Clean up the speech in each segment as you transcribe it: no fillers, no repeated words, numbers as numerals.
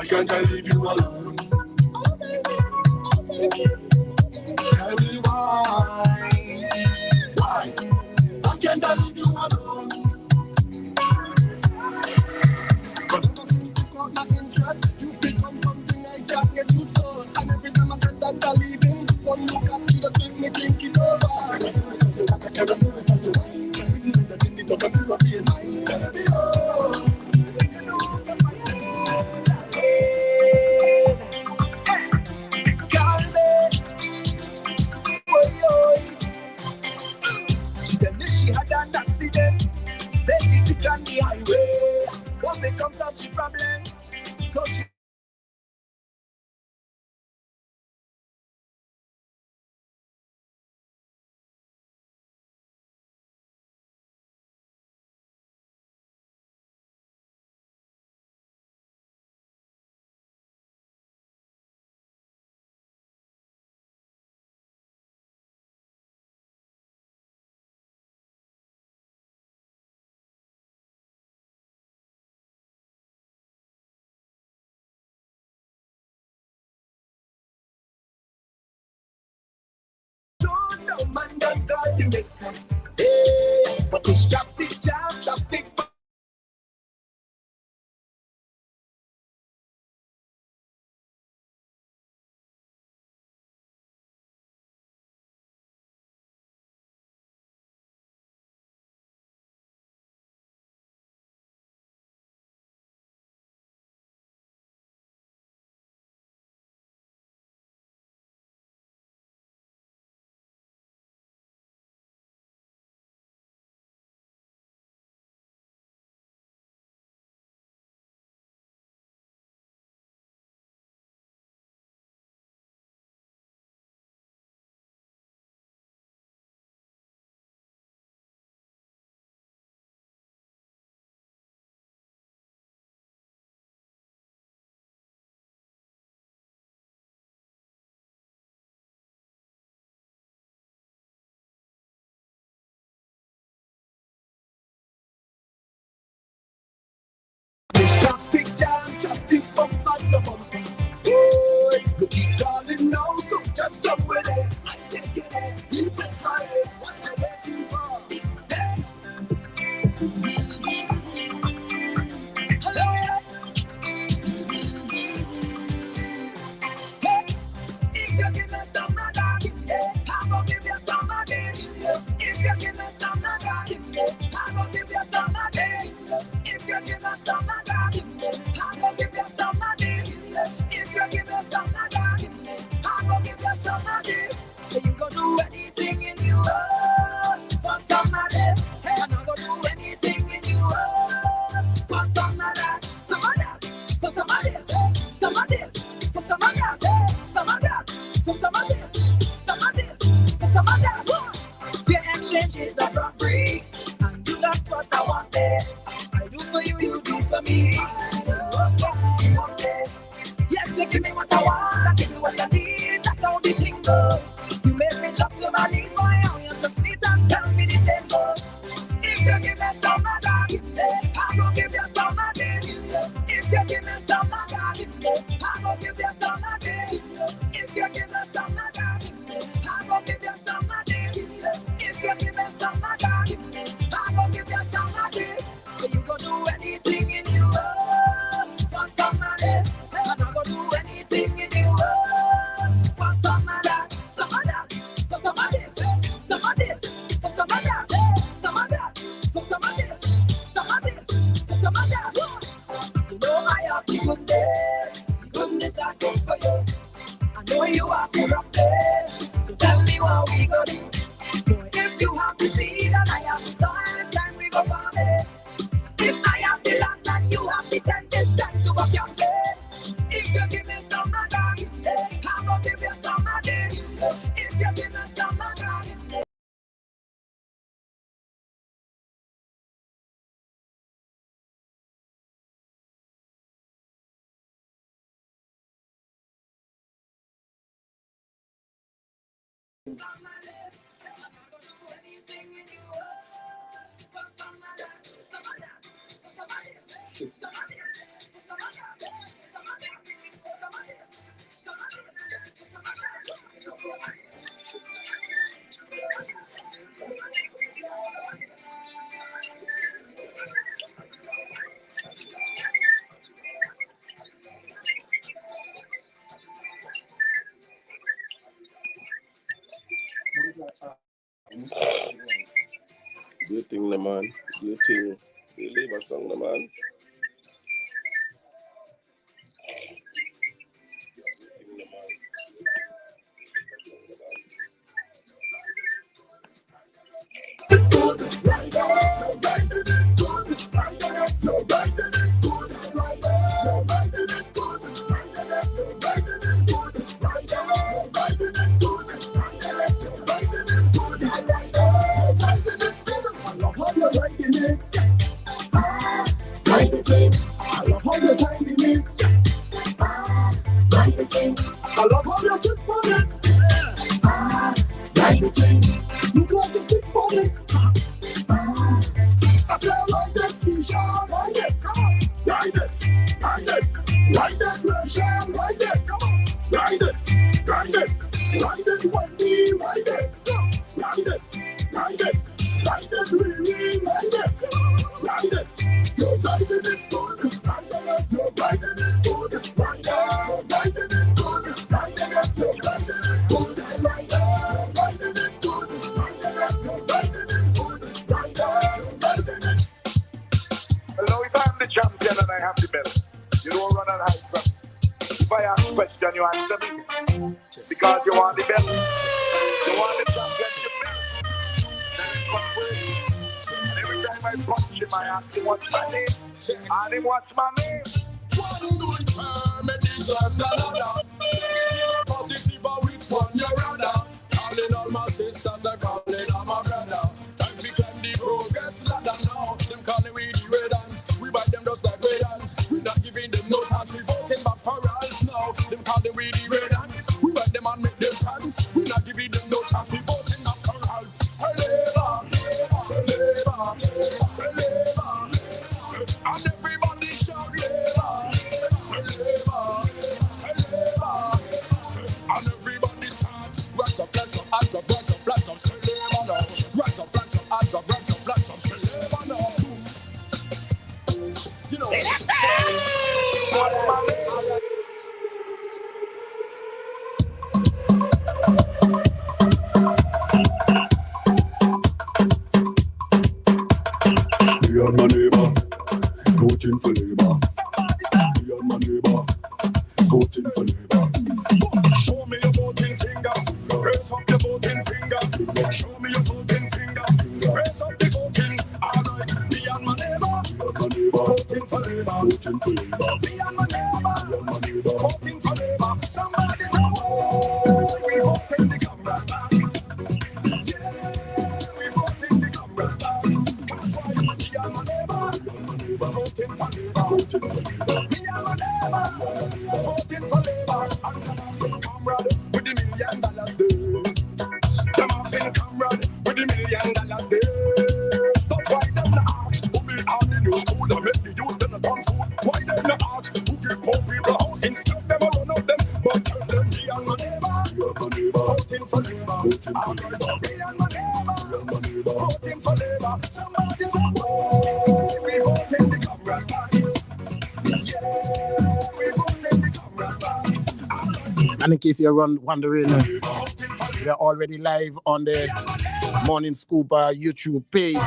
Why can't I leave you alone? Oh baby, tell me why? Why can't I leave you alone? Cause ever since you caught my interest, you become something I can't get used to. And every time I said that I'm leaving, one look at you just make me think it over. I can't do it as you like, I can't do it as you like. Even when the thing is up, I'm still being mine, baby, oh. You know what I'm She tell me she had an accident. Say she's stuck on the highway. What becomes of she problems? So she don't know man done call the maker. Hey, but this traffic jam, traffic. Traffic jam, traffic bumper to bumper. Oh, you keep calling now, so just come with it. I take it, you take my head. What you waiting for? Hello. If you give me some of that, I'm gonna give you some of this. If you give me some of that, I'm gonna give you some of this. If you give me some of that, I'm gonna give you some of this. If you give me some of that, I'm gonna give you some of this. So you gonna do anything in your world for some of this. And I'm gonna do anything in your world for some of that. Some of that, for some of this, some of this, for some of that, some of that, for some of this, some of this, for some of that. Your exchange is not robbery, and you got what I wanted. I do for you, you do for me. Yes, you give me what I want, I give you what I need. That's how the thing goes. You make me drop to my knees, boy. You're so sweet and tell me the same goes. If you give me some of that, I'm gonna give you some of this. If you give me some of that, I'm gonna give you some of this. If you give me some of that, I'm gonna give you some of this. If you give me some of that, I'm gonna give you some of this. So you gonna do anything in your world for some of this. And I'm gonna do anything in your world for some of that. Some of that, for some of this. Some of this, for some of that. Some of that, for some of this. Some of this, for some of that. You know I have the goodness. The goodness I do for you. I know you have the roughness. So tell me what we gonna do. Boy, if you have the seed and I have the soil, it's time we go farm it. If I have the land and you have the tent, it's time to go camping. If you give me some of that, I'm gonna give you some of this. If you give me some of that. You think the man. You think. You leave a song, the man. I love how you sit on it. Like the thing. Look like you sit on it. I feel like that Keisha. Ride it, come on. Ride it, ride it. Ride that pressure. Ride it, come on. Ride it, ride it. Ride it, Wendy. Ride it. Ride it, ride it. Ride it, really. Ride it. Ride it. You're riding it good. Ride it, you're riding it good. Ride it, you're riding it good. Ride it, you're riding it good. Ride it, you're riding it good. Ride it, you're riding it good. Ride it, you're riding it. Hello, if I'm the champion and I have the belt, you don't run and hide from me. If I ask a question, you answer me. Because you want the belt. You want the championship belt. Then it's one way. And every time I punch him, I ask him what's my name. And him what's my name. One good permit deserves another. Positive or which one you rather. Calling all my sisters and calling all my brother. Time to climb the progress ladder now. Them calling we the red ants. We buy them just like red ants. We not giving them no chance. We voting back for us now. Them calling we the red ants. We buy them and make them pants. We not giving them no chance. We voting back for us. Saleva, Saleva, Saleva. And everybody shout Saleva, Saleva, Saleva. And everybody start. Rise up, rise up, hands up, rise up, rise up, Saleva now. Rise up, rise up, hands up, rise up, rise up, Saleva now. You know. Me and my neighbor, voting for Labour. Me and my neighbor, voting for Labour. Show me your voting finger, raise up your voting finger. Show me your voting finger, raise up the voting. Alright, me and my neighbor, voting for Labour. Voting for Labour. Me and my neighbor, voting for Labour. Somebody say, oh, we voting the Comrade back. Yeah, we voting the Comrade back. That's why me and my neighbor, voting for Labour. Me and my neighbor, voting for Labour. And the Marcin Comrade with the $1 million there. The Marcin Comrade with the $1 million there. That's why them the ask who build all the new school and make the youth them a turn food. Why them the ask who give poor people house instead them a run out them. But tell them me and my neighbor, voting for Labour. Voting for Labour. Me and my neighbor, voting for Labour. Somebody say, oh, we voting the Comrade back. Yeah, we voting the Comrade back. And in case you're wondering, we are already live on the Morning Scoop YouTube page.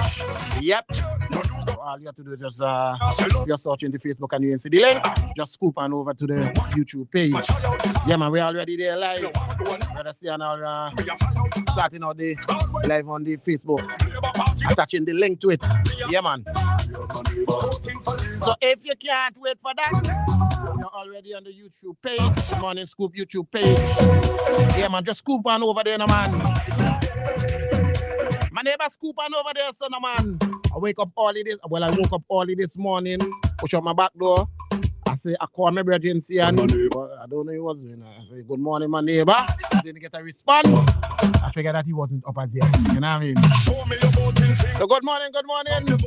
Yep. So all you have to do is just, if you're searching the Facebook and you can see the link, just scoop on over to the YouTube page. Yeah, man, we're already there live. Brother Sian starting out the live on the Facebook, attaching the link to it. Yeah, man. So if you can't wait for that, you're already on the YouTube page, Morning Scoop YouTube page. Yeah, man, just scoop on over there, no, man. My neighbor scoop on over there, son, no, man. I woke up early this morning, push up my back door. I say, I call my brother and see, and I don't know he was doing. I say, good morning, my neighbor. I didn't get a response. I figured that he wasn't up as yet. You know what I mean? So good morning, good morning.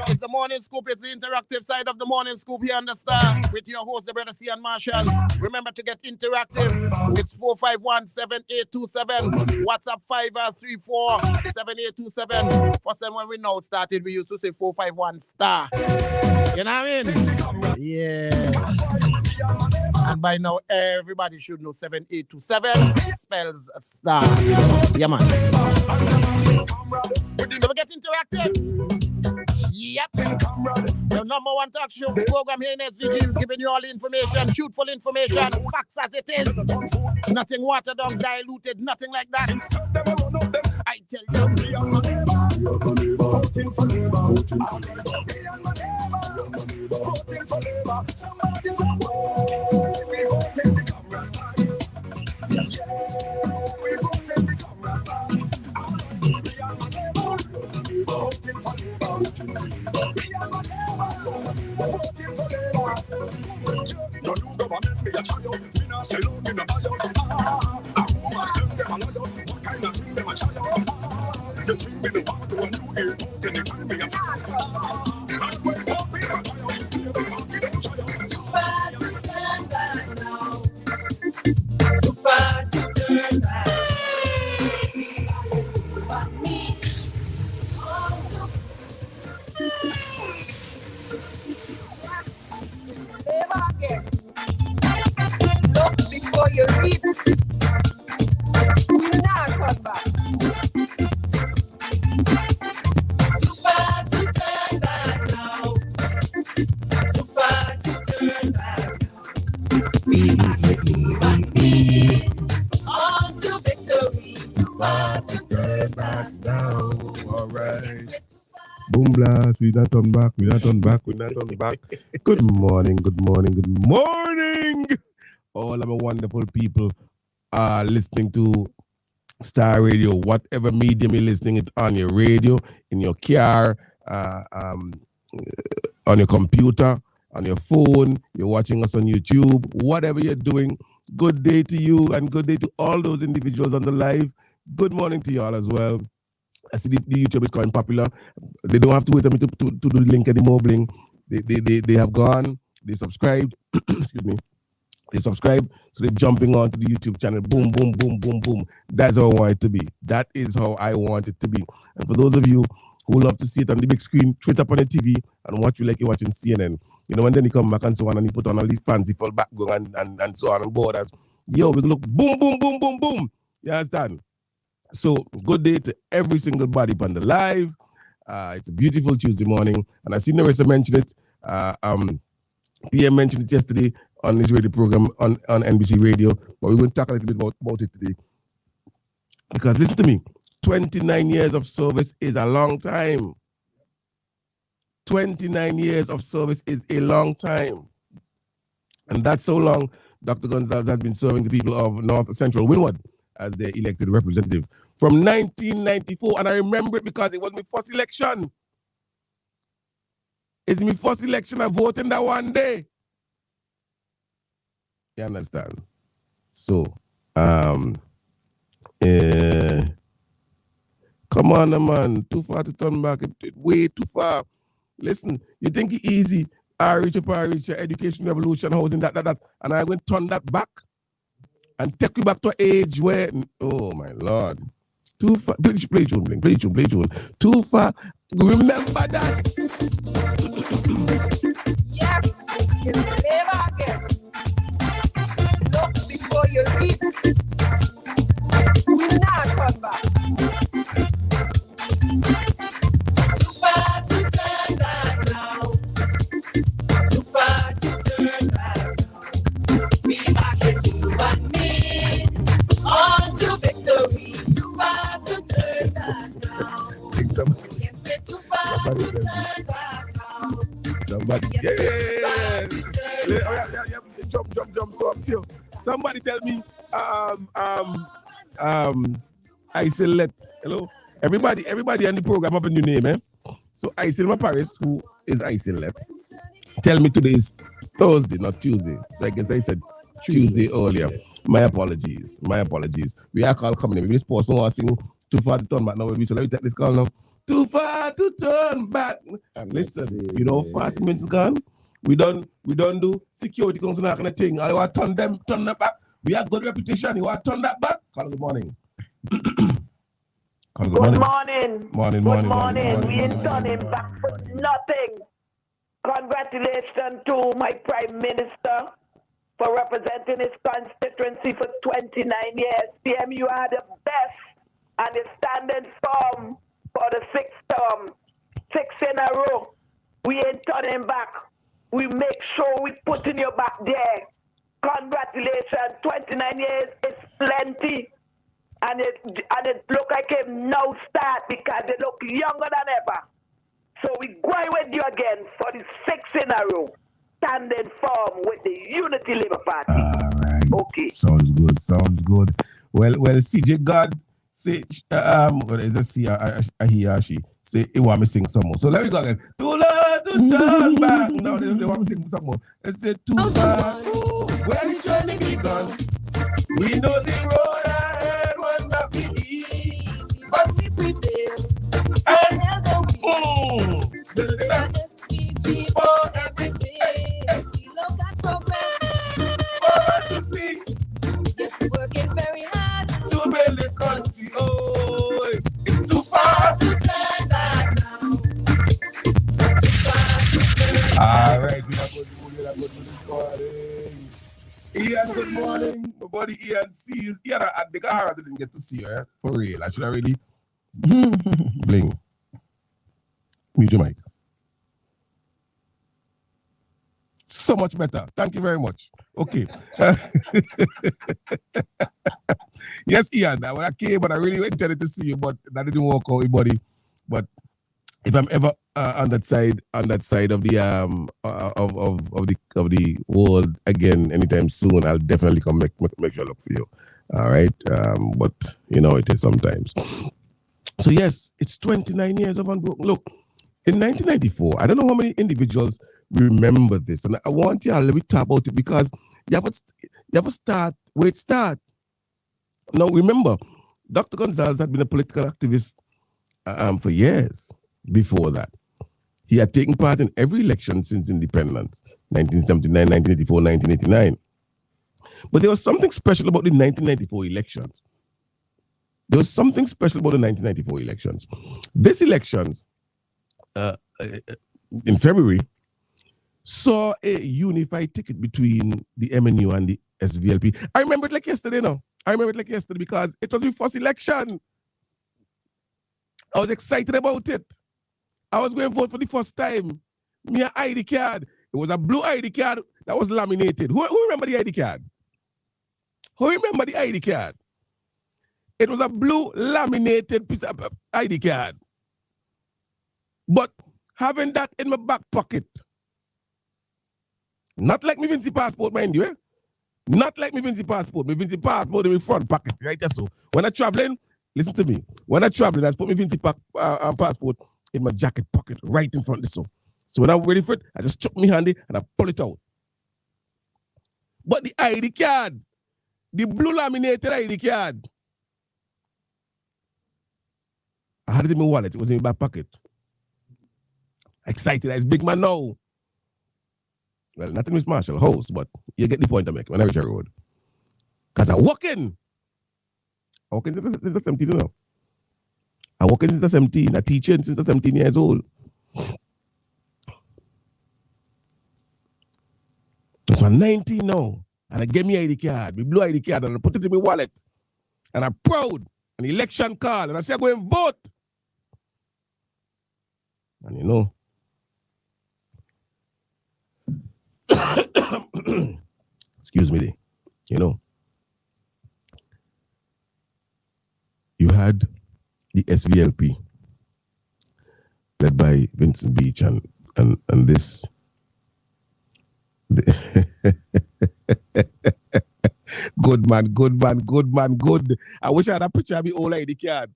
It's the Morning Scoop. It's the interactive side of the Morning Scoop here on the Star with your host, the brother Sian Marshall. Remember to get interactive. It's 451-7827. WhatsApp 534-7827. First time when we now started, we used to say 451-STAR. You know what I mean? Yeah. And by now, everybody should know 7827 spells STAR. Yeah, man. So we get interactive. Yep. The number one talk show program here in SVG, giving you all the information, truthful information, facts as it is. Nothing watered down, diluted, nothing like that. I tell you. Look before you reap. Do not come back. Too far to turn back now. Too far to turn back now. We must move on to victory. Too far to turn back now. All right. Boom blast, we not turn back, we not turn back. Good morning. All our wonderful people are listening to Star Radio, whatever medium you're listening it on your radio, in your car, on your computer, on your phone, you're watching us on YouTube, whatever you're doing, good day to you and good day to all those individuals on the live. Good morning to you all as well. I see the YouTube is quite popular. They don't have to wait for me to do the link anymore, Bling. They have gone, they subscribed, excuse me. They subscribe, so they're jumping onto the YouTube channel. Boom, boom, boom, boom, boom. That's how I want it to be. That is how I want it to be. And for those of you who love to see it on the big screen, straight up on the TV and watch you like you're watching CNN. You know, and then you come back and so on and you put on all these fancy full background and so on and borders. Yo, we look boom, boom, boom, boom, boom. You understand? So, good day to every single body on the live. It's a beautiful Tuesday morning. And I see Narissa mention it. PM mentioned it yesterday on this radio program on NBC Radio, but we're going to talk a little bit about it today. Because listen to me, 29 years of service is a long time. 29 years of service is a long time. And that's so long Dr. Gonzalez has been serving the people of North Central Windward as their elected representative from 1994. And I remember it because it was my first election. It's my first election. I voted in that one day. You understand? So, come on, man. Too far to turn back. Way too far. Listen, you think it's easy? Reach, education revolution, housing, that. And I'm going to turn that back and take you back to an age where, oh my Lord. Too far. Play tune. Too far. Remember that. Yes, it's never again. Look before you reap. Do not come back. Too far to turn back now. Too far to turn back now. We must do what me on to victory. Too far to turn back now. Yes, we're too far to turn back now. Somebody, yeah. Jump, so up here. Somebody tell me, Isolette. Hello, everybody on the program up in your name, eh? So Isolette Paris, who is Isolette? Tell me today is Thursday, not Tuesday. So I guess I said Tuesday earlier. My apologies. We are called coming in. Maybe this person was sing too far to turn back now. So let me take this call now. Too far to turn back. And listen, you know, fast minutes gone. We don't do security council that kind of thing. I want to turn that back. We have good reputation. You want to turn that back? Call good morning. Good morning. Morning. We ain't turning back for nothing. Congratulations to my Prime Minister for representing his constituency for 29 years. PM, you are the best and is standing firm for the 6th term, 6 in a row. We ain't turning back. We make sure we putting you back there. Congratulations, 29 years is plenty. And it look like it now start because they look younger than ever. So we going with you again for the 6th in a row. Standing firm with the Unity Labour Party. All right. Okay. Sounds good. Sounds good. Well, CJ God say what is it? See, he or she say he want me sing some more. So let me go again. Too late to turn back. Now they want me sing some more. Let's say too far. Where the journey begun. We know the road ahead will not be easy, but we prepare. And SPG for everything. See, look at progress. Yes, we're working very hard to build this country. Oh, it's too far to turn back now. All right, we are going to this morning. Ian, good morning. My buddy Ian sees. Ian, at the car, I didn't get to see her. For real. I should have really bling. Mute your mic. So much better. Thank you very much. Okay. Yes, Ian. When I came, but I really intended to see you, but that didn't work out, buddy. But if I'm ever on that side of the of the world again anytime soon, I'll definitely come make sure I look for you. All right. But you know it is sometimes. So yes, it's 29 years of Unbroken. Look, in 1994, I don't know how many individuals remember this, and I want you all to talk about it because you have to start where it starts. Now remember, Dr. Gonzalez had been a political activist for years before that. He had taken part in every election since independence, 1979, 1984, 1989. But there was something special about the 1994 elections. There was something special about the 1994 elections. These elections in February saw a unified ticket between the MNU and the SVLP. I remember it like yesterday now. I remember it like yesterday because it was the first election. I was excited about it. I was going to vote for the first time. Me an ID card. It was a blue ID card that was laminated. Who remember the ID card? Who remember the ID card? It was a blue laminated piece of ID card. But having that in my back pocket, not like my Vinci passport, mind you, eh? Not like my Vinci passport. My Vinci passport in my front pocket, right there. So when I'm traveling, listen to me. When I'm traveling, I just put my Vinci passport in my jacket pocket, right in front of this. So when I'm ready for it, I just chuck my handy and I pull it out. But the ID card, the blue laminated ID card, I had it in my wallet. It was in my back pocket. Excited as big man now. Well, not in Miss Marshall house, but you get the point I make when I reach a road. Because I walk in since I'm 17, you know. I walk in since I'm 17. I teach since I'm 17 years old. So I'm 19 now. And I get me ID card, my blue ID card, and I put it in my wallet. And I'm proud. An election card. And I say I'm going to vote. And you know, excuse me, you know, you had the SVLP led by Vincent Beach and this good man. I wish I had a picture of the old ID card.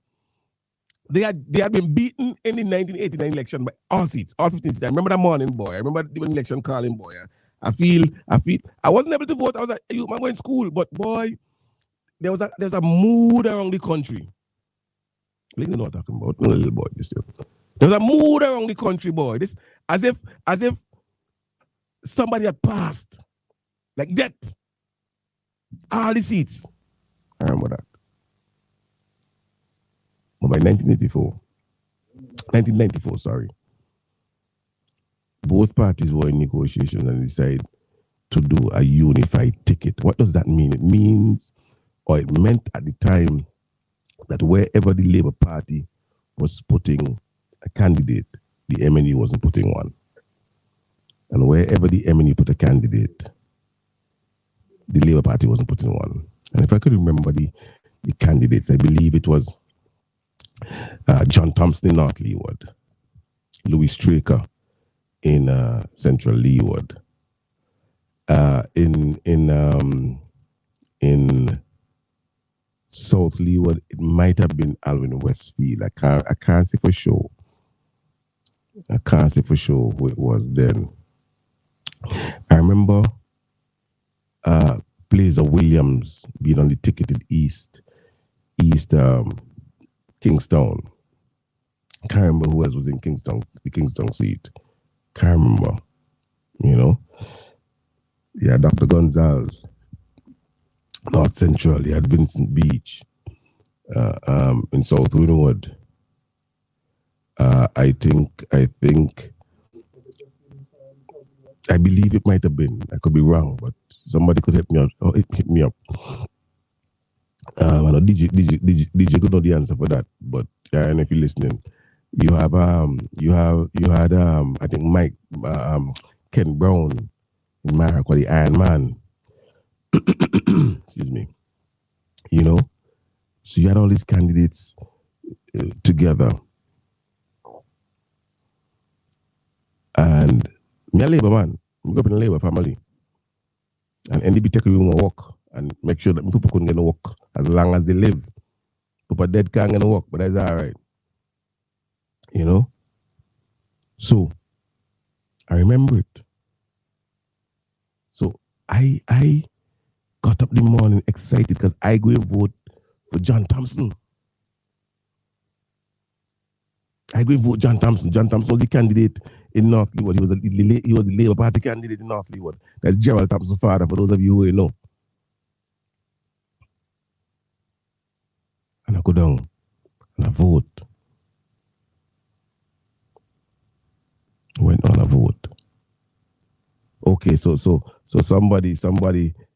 They had been beaten in the 1989 election by all seats, all 15 seats. I remember that morning, boy. I remember the election calling, boy. I wasn't able to vote. I was like, I'm going to school, but boy, there's a mood around the country. You know what I'm talking about, no little boy. There was a mood around the country, boy. This as if somebody had passed, like that. All the seats. I remember that. But by 1994, sorry, both parties were in negotiations and decided to do a unified ticket. What does that mean? It means, or it meant at the time, that wherever the Labour Party was putting a candidate, the MNU wasn't putting one. And wherever the MNU put a candidate, the Labour Party wasn't putting one. And if I could remember the candidates, I believe it was John Thompson in North Leeward, Louis Straker in Central Leeward, in South Leeward, it might have been Alvin Westfield. I can't say for sure. I can't say for sure who it was then. I remember Blazer Williams being on the ticketed East Kingstown. Can't remember who else was in Kingstown, the Kingstown seat. Can't remember, you know. Yeah, Dr. Gonzalez, North Central. You had Vincent Beach in South Wynwood. I believe it might have been. I could be wrong, but somebody could hit me up. Hit me up. I know DJ could know the answer for that, but and if you're listening, you had I think Mike Ken Brown in Maracay, the Iron Man. Excuse me. You know, so you had all these candidates together, and me a Labour man. I grew up in a Labour family, and NDP take me to work and make sure that people couldn't get to work as long as they live. People dead can't get to work, but that's all right. You know? So, I remember it. So, I got up the morning excited because I go and vote for John Thompson. I go and vote John Thompson. John Thompson was the candidate in North Leeward. He was the Labour Party candidate in North Leeward. That's Gerald Thompson's father, for those of you who know. And I go down and I vote. Went on a vote. Okay, so somebody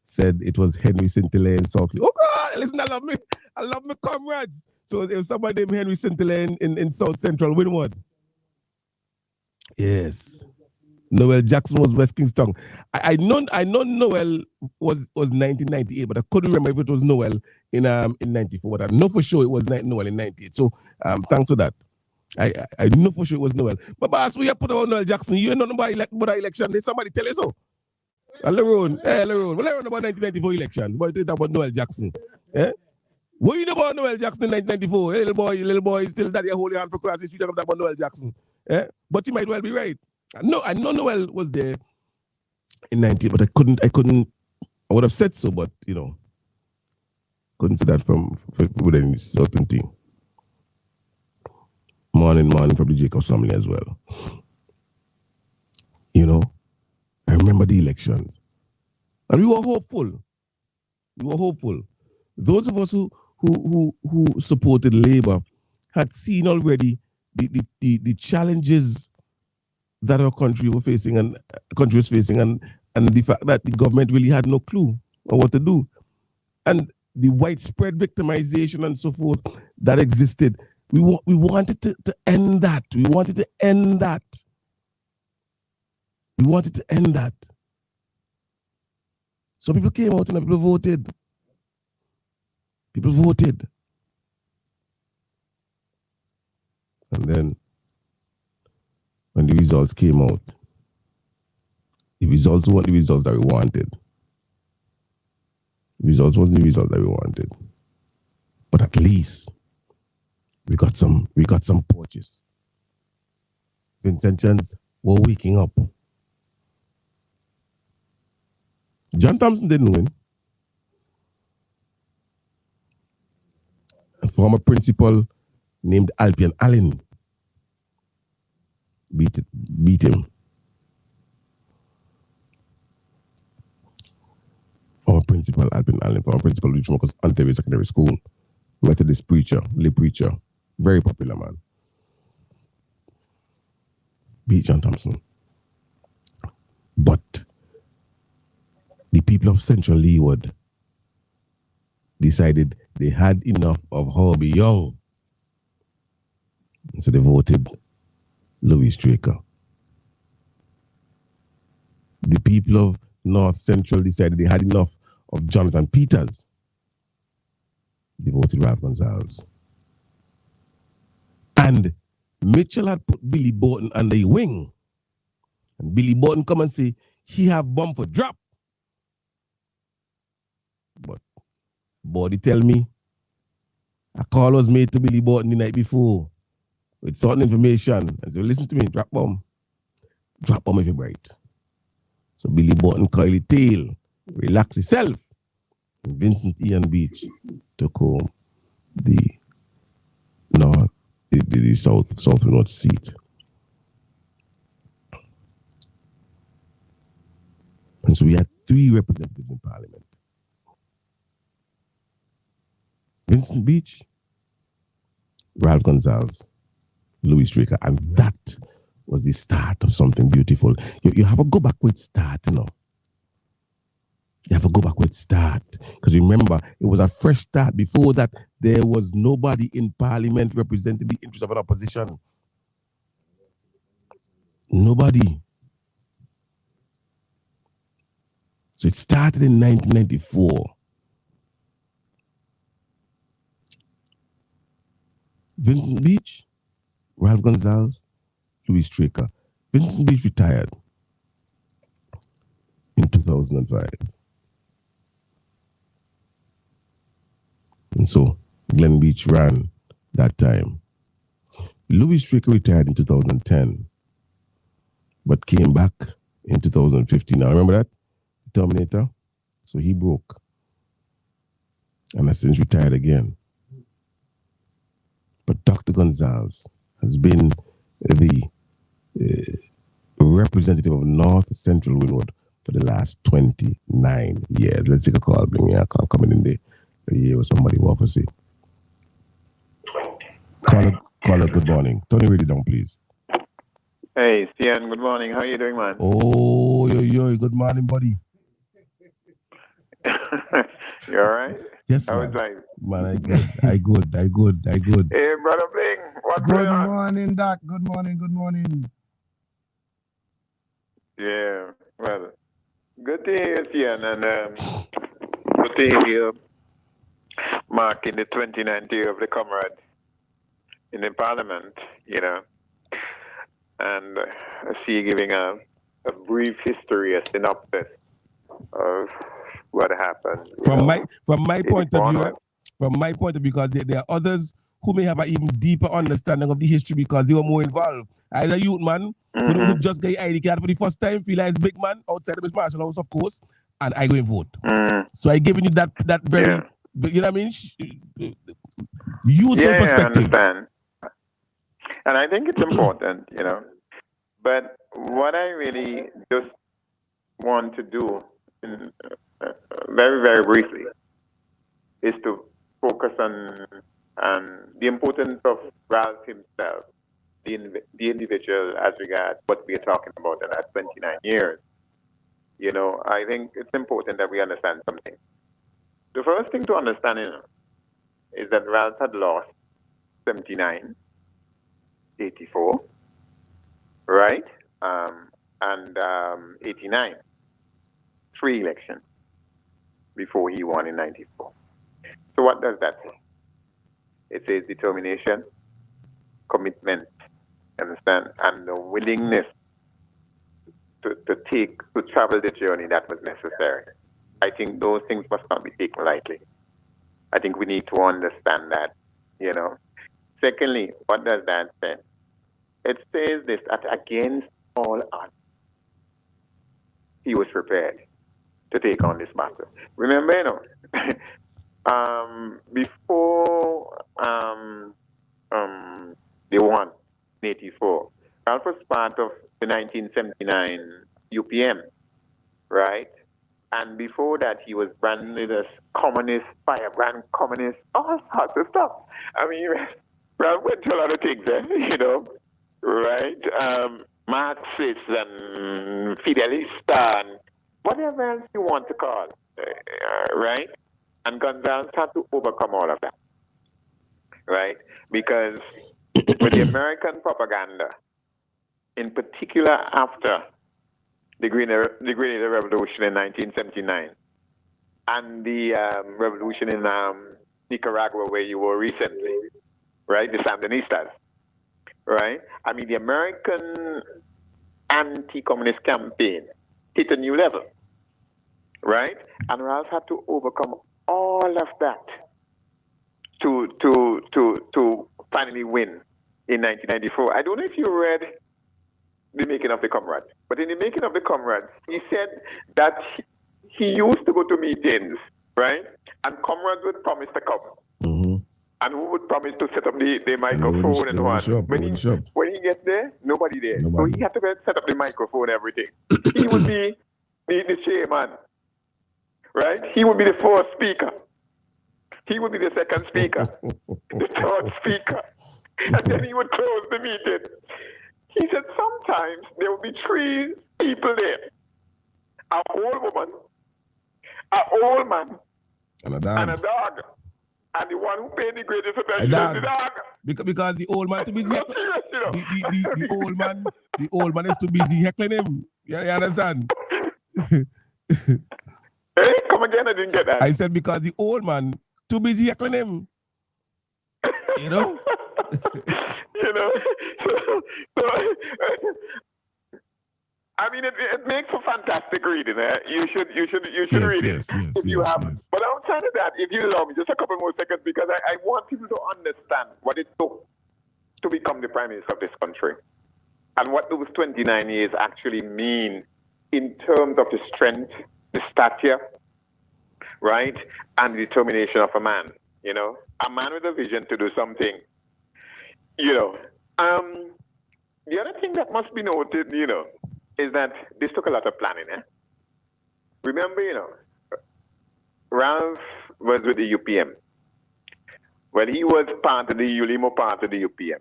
said it was Henry St-Hilaire in South Leeward. Oh God, listen, I love my comrades. So there was somebody named Henry St-Hilaire in South Central Wynwood. Yes. Noel Jackson was West Kingston. I know Noel was 1998, but I couldn't remember if it was Noel in 94. But I know for sure it was Noel in 98. So thanks for that. I know for sure it was Noel. But boss, we have put on Noel Jackson. You know about election. Did somebody tell you so? Leron. What I know about 1994 elections? But you about Noel Jackson. Eh? What you know about Noel Jackson in 1994? Hey, little boy, still daddy holy hand for cross. You talk about Noel Jackson. Eh? But you might well be right. I know Noel was there in 90, but I would have said so, but you know, couldn't say that with any certainty. Morning, probably Jacob Sumley as well. You know, I remember the elections. And we were hopeful. Those of us who supported Labour had seen already the challenges that our country was facing and the fact that the government really had no clue on what to do. And the widespread victimization and so forth that existed. We wanted to end that. We wanted to end that. So people came out and people voted. And then when the results came out, the results weren't the results that we wanted. The results wasn't the results that we wanted. But at least we got some porches. Vincentians were waking up. John Thompson didn't win. A former principal named Alpian Allen beat him. Former principal Alpian Allen, former principal of Richmond Ontario Secondary School, Methodist preacher, lay preacher, very popular man. Beat John Thompson. But the people of Central Leeward decided they had enough of Hobby Young. So they voted Louis Straker. The people of North Central decided they had enough of Jonathan Peters. They voted Ralph Gonsalves. And Mitchell had put Billy Bolton under the wing. And Billy Bolton come and say, he have bomb for drop. But body tell me, a call was made to Billy Bolton the night before with certain information. And so listen to me, drop bomb. Drop bomb if you're bright. So Billy Bolton coiled his tail, relax himself. And Vincent Ian Beach took home the South North seat. And so we had 3 representatives in Parliament. Vincent Beach, Ralph Gonsalves, Louis Straker, and that was the start of something beautiful. You have to go back with start, you know. You have to go back with start. Because remember, it was a fresh start. Before that, there was nobody in Parliament representing the interests of an opposition. Nobody. So it started in 1994. Vincent Beach, Ralph Gonsalves, Louis Straker. Vincent Beach retired in 2005. And so Glenn Beach ran that time. Louis Straker retired in 2010, but came back in 2015. Now remember that? Terminator. So he broke. And has since retired again. But Dr. Gonsalves has been the representative of North Central Windward for the last 29 years. Let's take a call. Bring me a call coming in there. With somebody who offers it. Caller, good morning. Tony, read it down, please. Hey, Cian, good morning. How are you doing, man? Oh, yo, good morning, buddy. You all right? Yes, How man. is life? Man, I good. Hey, brother Bling, what's going Good on? morning, Doc. Good morning. Yeah, well, good to hear you, Cian, and good to hear you marking the 29th year of the comrade in the parliament, you know, and I see you giving a brief history, a synopsis of what happened. From my point of view, because there are others who may have an even deeper understanding of the history because they were more involved. As a youth man who just got ID card for the first time, feel like big man outside of his martial house, of course, and I go and vote. So I giving you that very, you know what I mean, youthful perspective. I understand. And I think it's important, you know. But what I really just want to do, very, very briefly, is to focus on the importance of Ralph himself, the individual as regards what we are talking about in that 29 years. You know, I think it's important that we understand something. The first thing to understand, you know, is that Ralph had lost 79, 84, right? And 89, 3 elections before he won in 94. So what does that say? It says determination, commitment, understand, and the willingness to travel the journey that was necessary. I think those things must not be taken lightly. I think we need to understand that, you know. Secondly, what does that say? It says this, that against all odds, he was prepared to take on this battle. Remember, you know, before they won in 84, Ralph was part of the 1979 UPM, right? And before that, he was branded as communist, firebrand communist, all sorts of stuff. I mean, Ralph went to a lot of things, you know, right? Marxist and Fidelista and whatever else you want to call, right? And Gonzalez had to overcome all of that, right? Because with the American propaganda, in particular after the Grenada Revolution in 1979 and the revolution in Nicaragua where you were recently, right? The Sandinistas, right? I mean, the American anti-communist campaign hit a new level, right? And Ralph had to overcome all of that to finally win in 1994. I don't know if you read The Making of the Comrade, but in The Making of the Comrade, he said that he used to go to meetings, right? And comrades would promise to come. Mm-hmm. And who would promise to set up the microphone and what? When he gets there, nobody there. Nobody. So he had to set up the microphone, everything. He would be the chairman, right? He would be the first speaker. He would be the second speaker, the third speaker. And then he would close the meeting. He said sometimes there would be 3 people there. An old woman, an old man, and a dog. And the one who paid the greatest attention is the dog. Because the old man too busy. The old man is too busy heckling him. You understand? Hey, come again, I didn't get that. I said because the old man too busy heckling him. You know? You know, so I mean, it makes for fantastic reading. You should read it if you have. Yes. But outside of that, if you allow me, just a couple more seconds, because I want people to understand what it took to become the Prime Minister of this country, and what those 29 years actually mean in terms of the strength, the stature, right, and the determination of a man. You know, a man with a vision to do something. You know, the other thing that must be noted, you know, is that this took a lot of planning. Remember, you know, Ralph was with the UPM. Well, he was part of the ULIMO part of the UPM,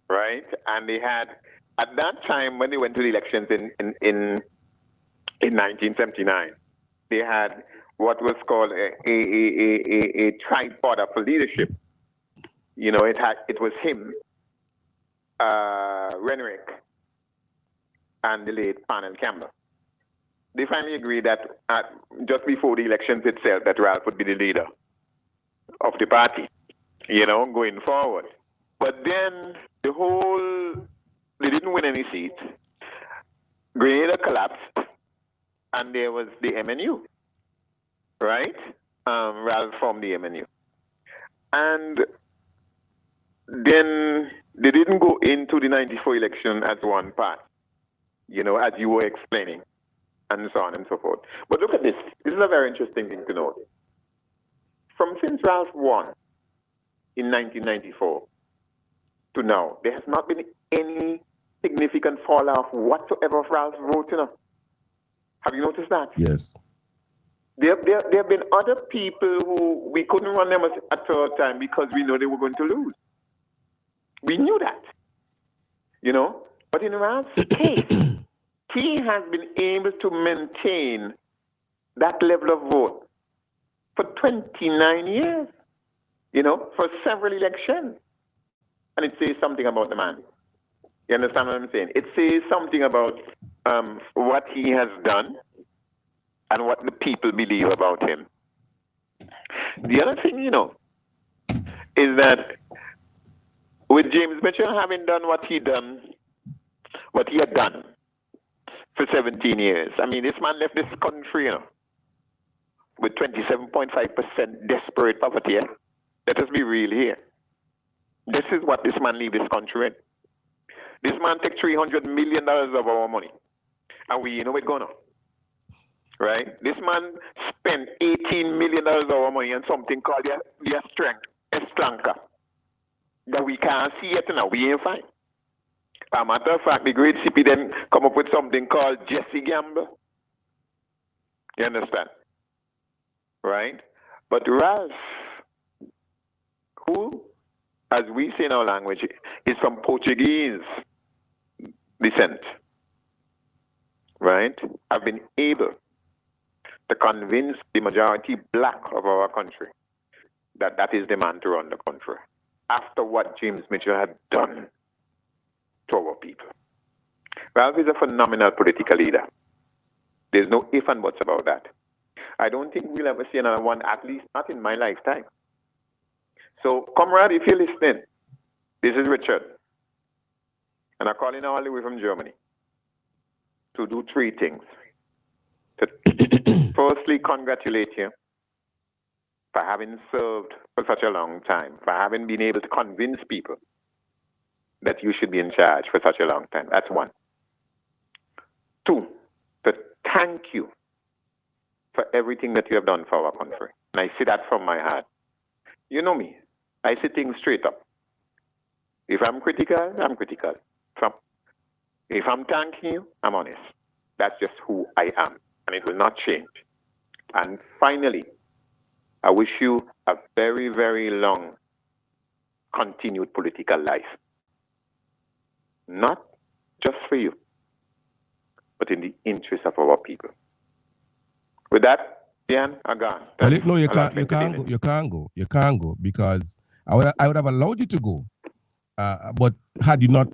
right? And they had, at that time, when they went to the elections in 1979, they had what was called a tripod for leadership. You know, it was him, Renwick, and the late Parnell Campbell. They finally agreed that just before the elections itself, that Ralph would be the leader of the party, you know, going forward. But then they didn't win any seats. Grenada collapsed, and there was the MNU, right? Ralph formed the MNU. And then they didn't go into the 94 election as one party, you know, as you were explaining, and so on and so forth. But look at this. This is a very interesting thing to note. Since Ralph won in 1994 to now, there has not been any significant fallout whatsoever of Ralph's vote, you know. Have you noticed that? Yes. There have been other people who we couldn't run them a third time because we know they were going to lose. We knew that, you know. But in Ralph's case, he has been able to maintain that level of vote for 29 years, you know, for several elections. And it says something about the man. You understand what I'm saying? It says something about what he has done and what the people believe about him. The other thing, you know, is that with James Mitchell having done what he had done for 17 years. I mean, this man left this country, you know, with 27.5% desperate poverty. Yeah? Let us be real here. This is what this man leave this country in. This man take $300 million of our money, and we know it's going on. Right? This man spent $18 million of our money on something called the Estranca, that we can't see it now. We ain't fine. As a matter of fact, the great CP then come up with something called Jesse Gamble. You understand? Right? But Ralph, who, as we say in our language, is from Portuguese descent, right? Have been able to convince the majority black of our country that that is the man to run the country after what James Mitchell had done to our people. Ralph is a phenomenal political leader. There's no if and buts about that. I don't think we'll ever see another one, at least not in my lifetime. So, comrade, if you're listening, this is Richard. And I'm calling all the way from Germany to do three things. To firstly, congratulate you for having served for such a long time, for having been able to convince people that you should be in charge for such a long time. That's one. Two, to thank you for everything that you have done for our country. And I say that from my heart. You know me. I say things straight up. If I'm critical, I'm critical. If I'm thanking you, I'm honest. That's just who I am. And it will not change. And finally, I wish you a very, very long continued political life. Not just for you, but in the interest of our people. With that, Ian, I'm gone. Well, no, you can't go because I would have allowed you to go. But had you not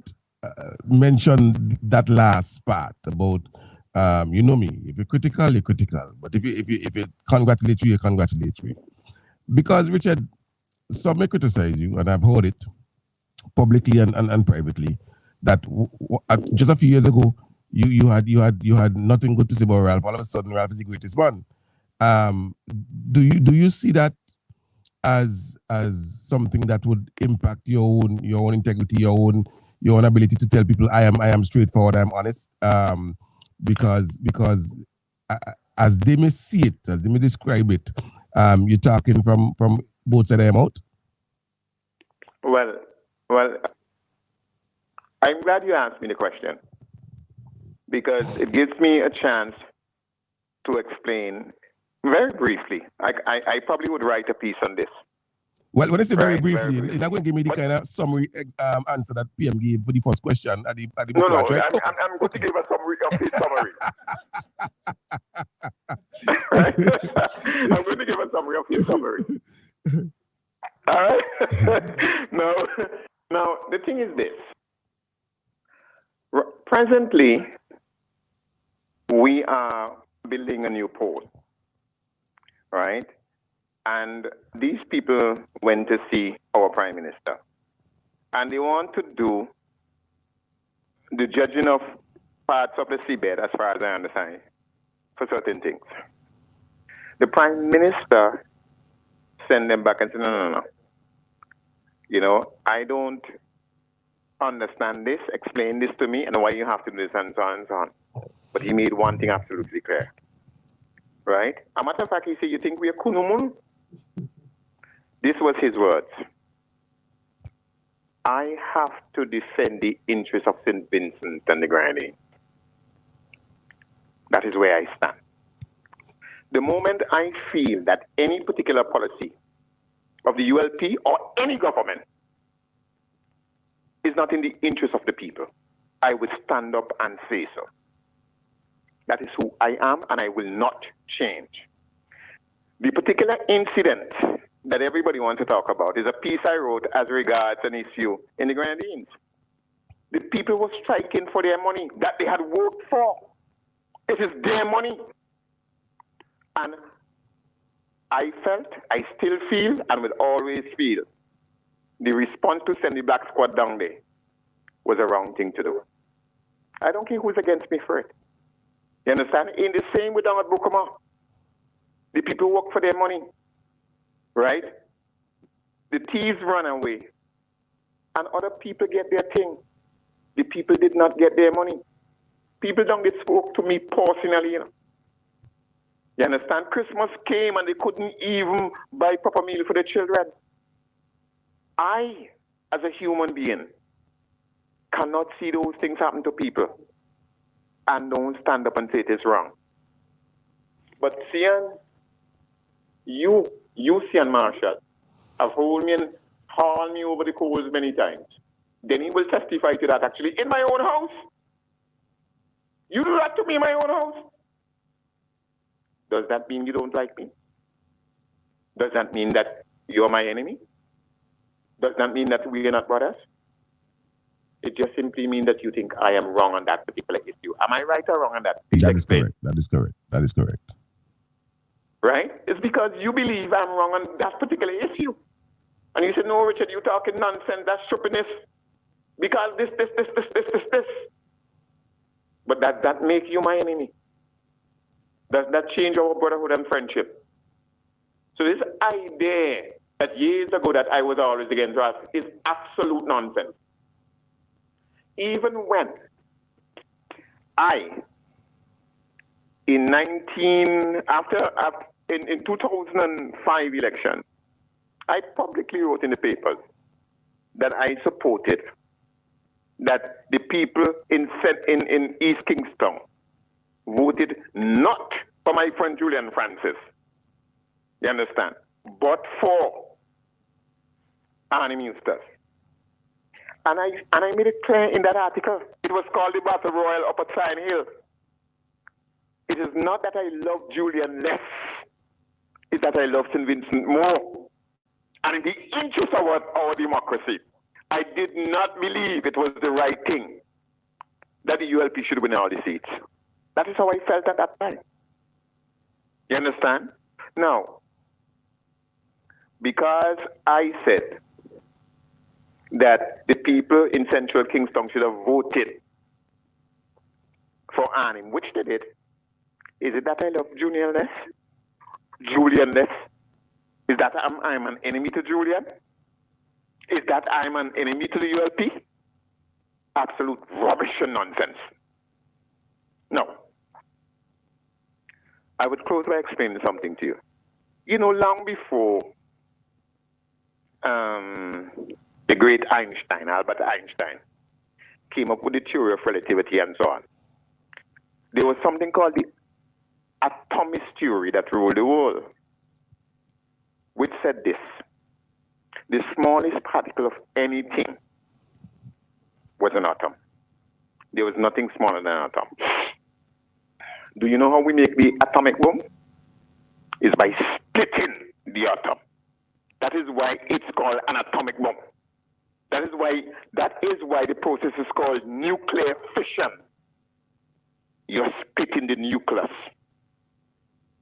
mentioned that last part about, you know me, if you're critical, you're critical. But if you congratulate you, you're congratulatory. Because, Richard, some may criticize you, and I've heard it publicly and privately, that just a few years ago, you had nothing good to say about Ralph. All of a sudden, Ralph is the greatest man. Do you see that as something that would impact your own integrity, your own ability to tell people I am straightforward, I'm honest? Because as they may see it, as they may describe it, you're talking from both sides of their mouth. Well, I'm glad you asked me the question, because it gives me a chance to explain very briefly. I probably would write a piece on this. Well, when I say very briefly, you're not going to give me the kind of summary answer that PM gave for the first question at the book No, launch, right? I'm going to give a summary of his summary. Right? I'm going to give a summary of his summary. All right? Now, the thing is this. Presently, we are building a new port, right? And these people went to see our Prime Minister. And they want to do the judging of parts of the seabed, as far as I understand, for certain things. The Prime Minister sent them back and said, no. You know, I don't understand this, explain this to me, and why you have to do this, and so on and so on. But he made one thing absolutely clear, right? A matter of fact, he said, you think we are Kunumun? This was his words. I have to defend the interests of St. Vincent and the Grenadines. That is where I stand. The moment I feel that any particular policy of the ULP or any government is not in the interest of the people, I will stand up and say so. That is who I am, and I will not change. The particular incident that everybody wants to talk about is a piece I wrote as regards an issue in the Grenadines. The people were striking for their money that they had worked for. It is their money. And I felt, I still feel, and will always feel, the response to send the Black Squad down there was a wrong thing to do. I don't care who's against me for it. You understand? In the same way down at Bukuma, the people work for their money, right? The thieves run away, and other people get their thing. The people did not get their money. People don't get spoke to me personally, you know. You understand? Christmas came and they couldn't even buy proper meal for their children. I, as a human being, cannot see those things happen to people and don't stand up and say it is wrong. But Sian, you Sian Marshall, have hauled me and hauled me over the coals many times. Then he will testify to that actually in my own house. You do that to me in my own house. Does that mean you don't like me? Does that mean that you're my enemy? Does that mean that we are not brothers? It just simply means that you think I am wrong on that particular issue. Am I right or wrong on that? That is correct. That is correct. That is correct. Right? It's because you believe I'm wrong on that particular issue. And you say, no, Richard, you talking nonsense. That's stupidness. Because this. But that make you my enemy. Does that change our brotherhood and friendship? So this idea that years ago that I was always against us is absolute nonsense. Even when in 2005 election, I publicly wrote in the papers that I supported that the people in East Kingston voted not for my friend Julian Francis, you understand, but for Arnim Eustace. And I made it clear in that article. It was called the Battle Royal up at Sign Hill. It is not that I love Julian less. It's that I love St. Vincent more. And in the interest of our democracy, I did not believe it was the right thing that the ULP should win all the seats. That is how I felt at that time. You understand? Now, because I said that the people in Central Kingston should have voted for Arnim, which they did, is it that I love Julian less? Is that I'm an enemy to Julian? Is that I'm an enemy to the ULP? Absolute rubbish and nonsense. No. I would close by explaining something to you. You know, long before the great Einstein, Albert Einstein, came up with the theory of relativity and so on, there was something called the atomist theory that ruled the world, which said this: the smallest particle of anything was an atom. There was nothing smaller than an atom. Do you know how we make the atomic bomb? It's by splitting the atom. That is why it's called an atomic bomb. That is why the process is called nuclear fission. You're splitting the nucleus.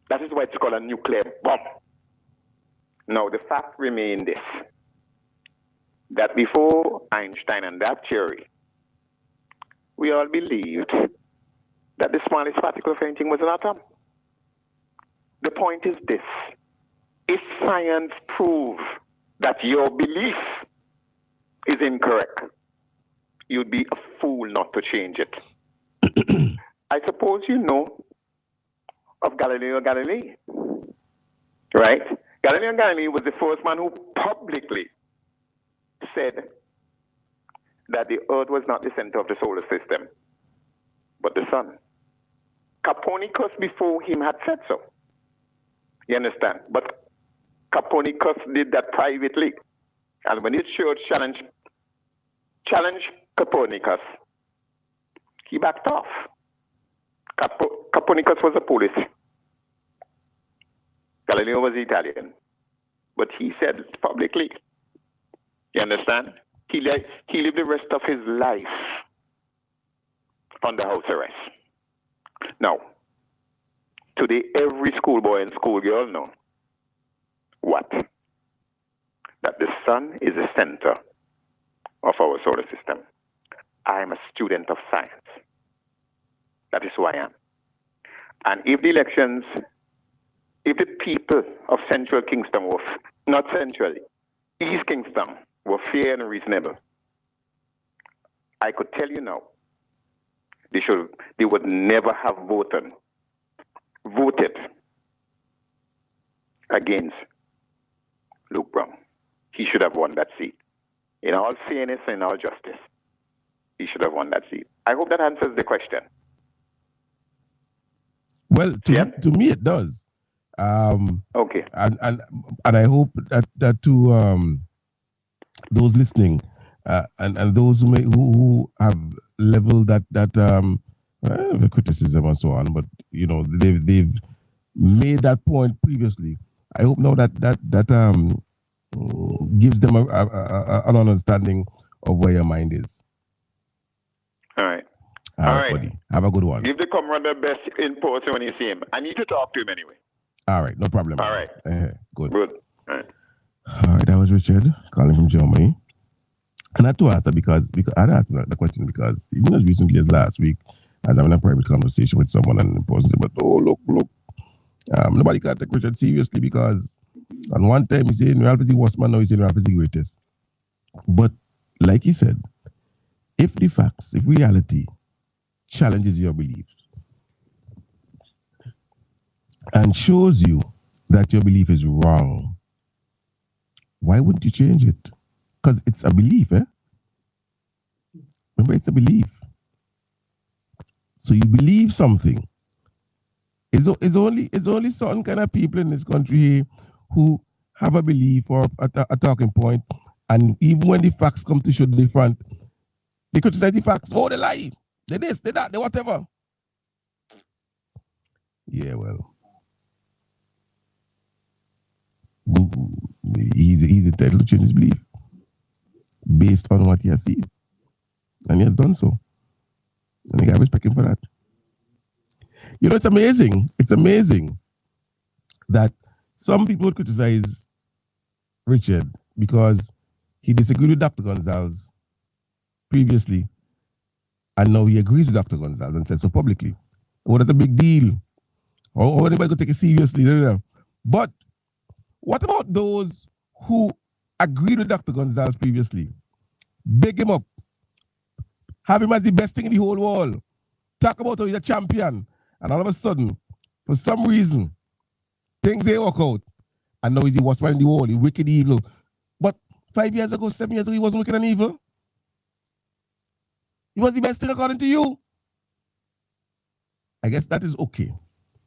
That is why it's called a nuclear bomb. Now, the fact remains this, that before Einstein and that theory, we all believed that the smallest particle of anything was an atom. The point is this: if science proves that your belief is incorrect, you'd be a fool not to change it. I suppose you know of Galileo Galilei, right? Galileo Galilei was the first man who publicly said that the earth was not the center of the solar system, but the sun. Copernicus before him had said so. You understand? But Copernicus did that privately. And when his church challenged Copernicus, he backed off. Copernicus was a Polish. Galileo was Italian. But he said it publicly. You understand? He lived the rest of his life under house arrest. Now, today every schoolboy and schoolgirl know what? That the sun is the center of our solar system. I am a student of science. That is who I am. And if the people of Central Kingston were, not centrally, East Kingston were fair and reasonable, I could tell you now, they would never have voted against Luke Brown. He should have won that seat. In all fairness and in all justice, he should have won that seat. I hope that answers the question. Well, to me it does. Okay. And I hope that to those listening and those who have leveled that criticism and so on, but you know they've made that point previously. I hope now that gives them an understanding of where your mind is. All right. All right, buddy. Have a good one. Give the comrade the best in person when you see him. I need to talk to him anyway. All right, no problem. All right. Good. Good. All right. All right, that was Richard calling from Germany. And I had to ask that because I asked the question because even as recently as last week, I was having a private conversation with someone and the person said, but look. Nobody can take Richard seriously because on one time he said Ralph is the worst man, now he's saying Ralph is the greatest. But like he said, if the facts, if reality challenges your beliefs and shows you that your belief is wrong, why wouldn't you change it? Because it's a belief, eh? Remember, it's a belief. So you believe something. It's only certain kind of people in this country here who have a belief or a talking point, and even when the facts come to show the front, they criticize the facts. Oh, they lie. They this, they that, they whatever. Yeah, well. He's entitled to change his belief based on what he has seen. And he has done so. And I got respect him for that. You know, it's amazing. It's amazing that some people would criticize Richard because he disagreed with Dr. Gonzalez previously, and now he agrees with Dr. Gonzalez and says so publicly. Oh, that's a big deal. Or anybody could take it seriously. No. But what about those who agreed with Dr. Gonzalez previously? Big him up. Have him as the best thing in the whole world. Talk about how he's a champion. And all of a sudden, for some reason, things ain't work out. And now he's the worst man in the world. He's wicked evil. But 5 years ago, 7 years ago, he wasn't wicked and evil. He was the best thing according to you. I guess that is okay.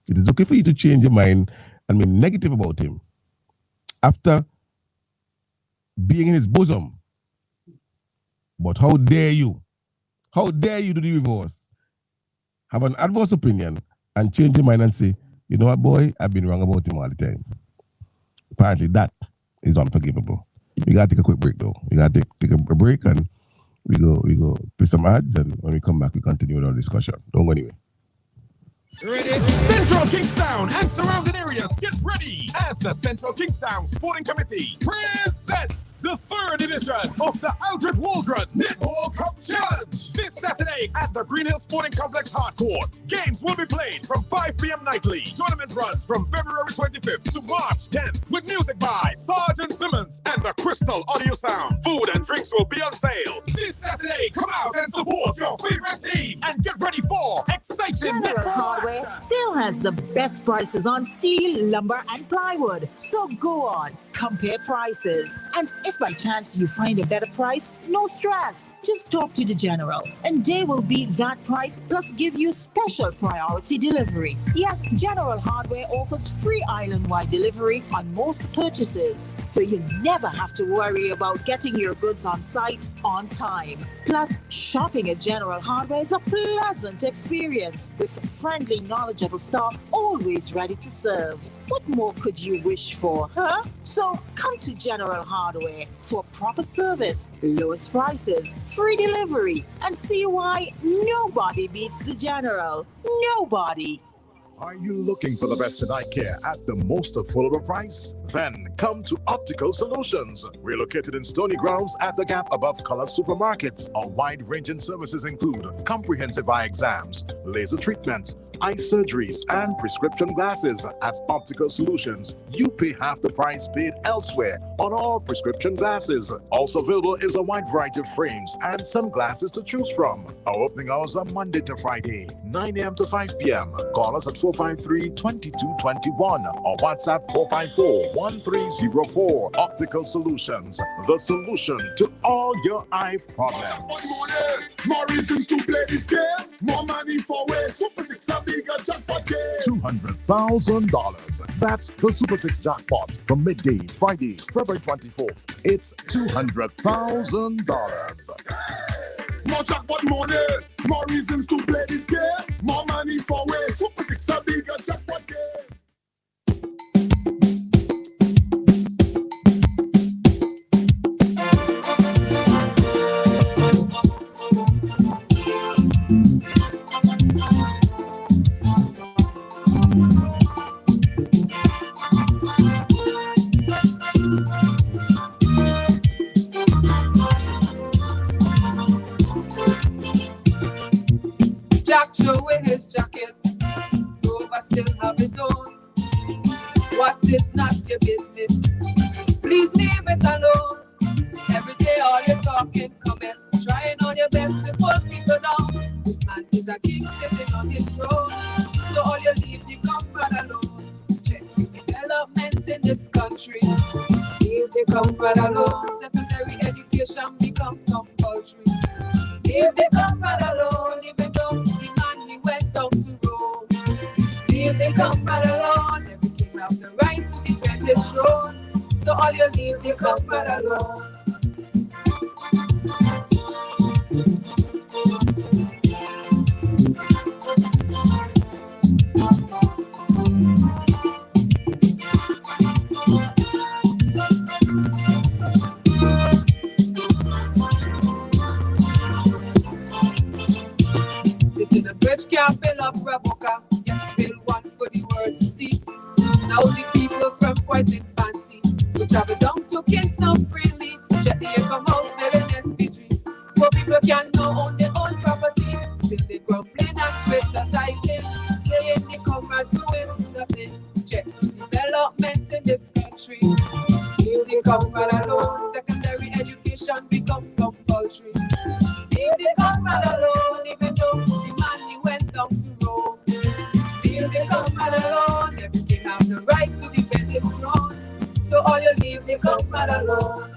It is okay for you to change your mind and be negative about him after being in his bosom. But how dare you? How dare you do the reverse? Have an adverse opinion and change your mind and say, you know what, boy, I've been wrong about him all the time. Apparently that is unforgivable. We gotta take a quick break though. We gotta take a break and we go play some ads, and when we come back we continue with our discussion. Don't go anywhere. Ready? Central Kingstown and surrounding areas, get ready as the Central Kingstown Sporting Committee presents the third edition of the Aldred Waldron Netball Cup Challenge this Saturday at the Green Hill Sporting Complex Hard Court. Games will be played from 5 p.m. nightly. Tournament runs from February 25th to March 10th with music by Sergeant Simmons and the Crystal Audio Sound. Food and drinks will be on sale. This Saturday, come out and support your favorite team and get ready for exciting General netball Hardware still has the best prices on steel, lumber, and plywood. So go on, compare prices. And if by chance you find a better price, no stress. Just talk to the General and they will beat that price plus give you special priority delivery. Yes, General Hardware offers free island-wide delivery on most purchases, so you never have to worry about getting your goods on site on time. Plus, shopping at General Hardware is a pleasant experience with friendly, knowledgeable staff always ready to serve. What more could you wish for, huh? So come to General Hardware for proper service, lowest prices, free delivery, and see why nobody beats the General. Nobody. Are you looking for the best in eye care at the most affordable price? Then come to Optical Solutions. We're located in Stony Grounds at the Gap above Colors Supermarkets. Our wide-ranging services include comprehensive eye exams, laser treatments, eye surgeries, and prescription glasses. At Optical Solutions, you pay half the price paid elsewhere on all prescription glasses. Also available is a wide variety of frames and sunglasses to choose from. Our opening hours are Monday to Friday, 9 a.m. to 5 p.m. Call us at 453-2221 or WhatsApp 454-1304. Optical Solutions, the solution to all your eye problems. More reasons to play this game. More money for way. Super 6 a bigger jackpot game. $200,000. That's the Super 6 jackpot from midday, Friday, February 24th. It's $200,000. More jackpot money. More reasons to play this game. More money for way. Super 6 a bigger jackpot game. business. Please leave it alone. Every day all you're talking comments, trying on your best to pull people down. This man is a king sitting on his throne, so all you leave the comfort alone. Check development in this country. Leave the comfort alone. Secondary education becomes compulsory. Leave the comfort alone, even though the man he went down to Rome. Leave the comfort alone. Every king has the right to defend his throne. So all you leave the comfort alone. This is a bridge can't fill up Raboka, yet build one for the world to see. Now the people from quite infancy will travel down to Kingston freely. Check the income house, building SPG. Poor people can now own their own property. Still they grumbling and criticizing, saying they come and doing nothing. Check development in this country. Leave the comfort alone. Secondary education becomes compulsory. Leave the comfort alone, even though the man he went down to Rome. Leave the comfort alone. Every king has the right to defend his throne. So all you leave the comfort alone.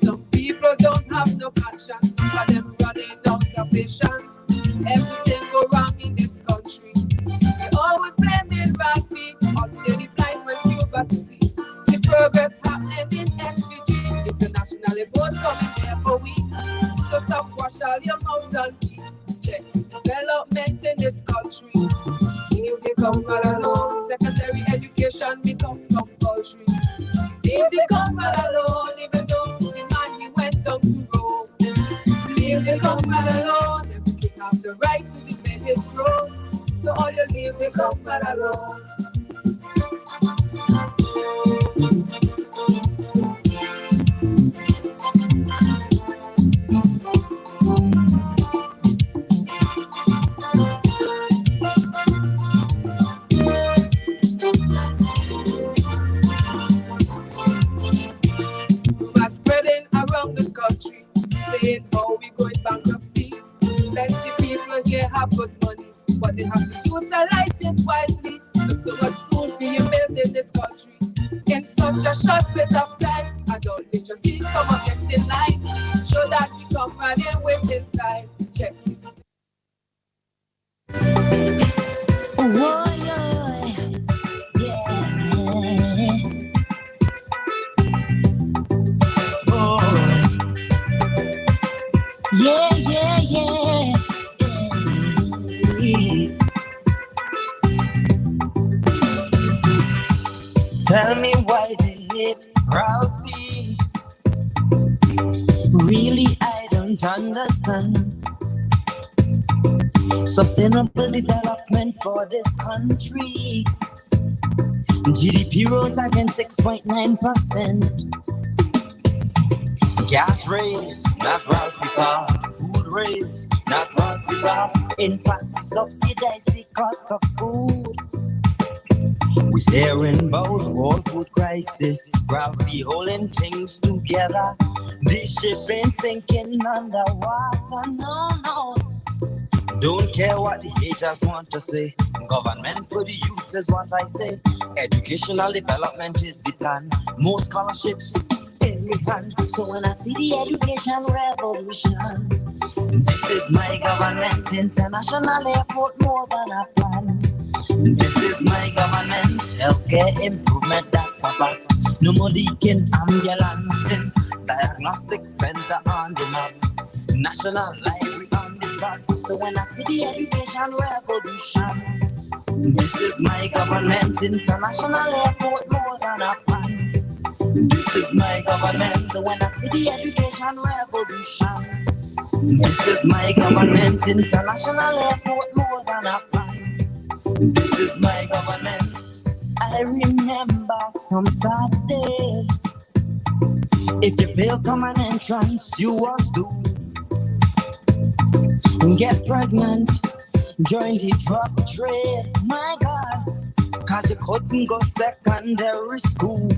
Some people don't have no conscience, but them running out of patience. Everything go wrong in this country. They always blaming Rafi until the blind when you got to see the progress happening in SVG. Internationally, both coming there for we. So stop, wash all your mouth and keep check development in this country. Leave the comfort alone. Secondary education becomes compulsory. Leave the comfort alone, even though the man he went down to Rome. Leave the comfort alone. Every king has the right to defend his throne. So all you leave the comfort alone. Rumors spreading around this country, saying how we going bankruptcy. Plenty people here have good money, but they have to utilize it wisely. Look to what schools being built in this country in such a short space of time. Adult literacy come up next in line. Show that the company wasting time. Check. Oh, yeah. Yeah, yeah, yeah. Tell me why they hate Ralphie. Really, I don't understand. Sustainable development for this country. GDP rose again 6.9%. Gas raise, not Ralphie Bar. Food raise, not Ralphie Bar. In fact, subsidize the cost of food. We're hearing about all food crisis. Ralphie holding things together. The ship ain't sinking underwater, no. Don't care what the haters want to say. Government for the youth is what I say. Educational development is the plan. More scholarships in the hand. So when I see the education revolution, this is my government. International airport more than a plan. This is my government. Healthcare improvement, that's a fact. No more leaking ambulances. Diagnostic center on the map. National library on the spot. So when I see the education revolution, this is my government. International airport more than a plan. This is my government. So when I see the education revolution, this is my government. International airport more than a plan. This is my government. I remember some sad days. If you fail common entrance, you was doomed. Get pregnant, join the drug trade, my God, cause you couldn't go secondary school.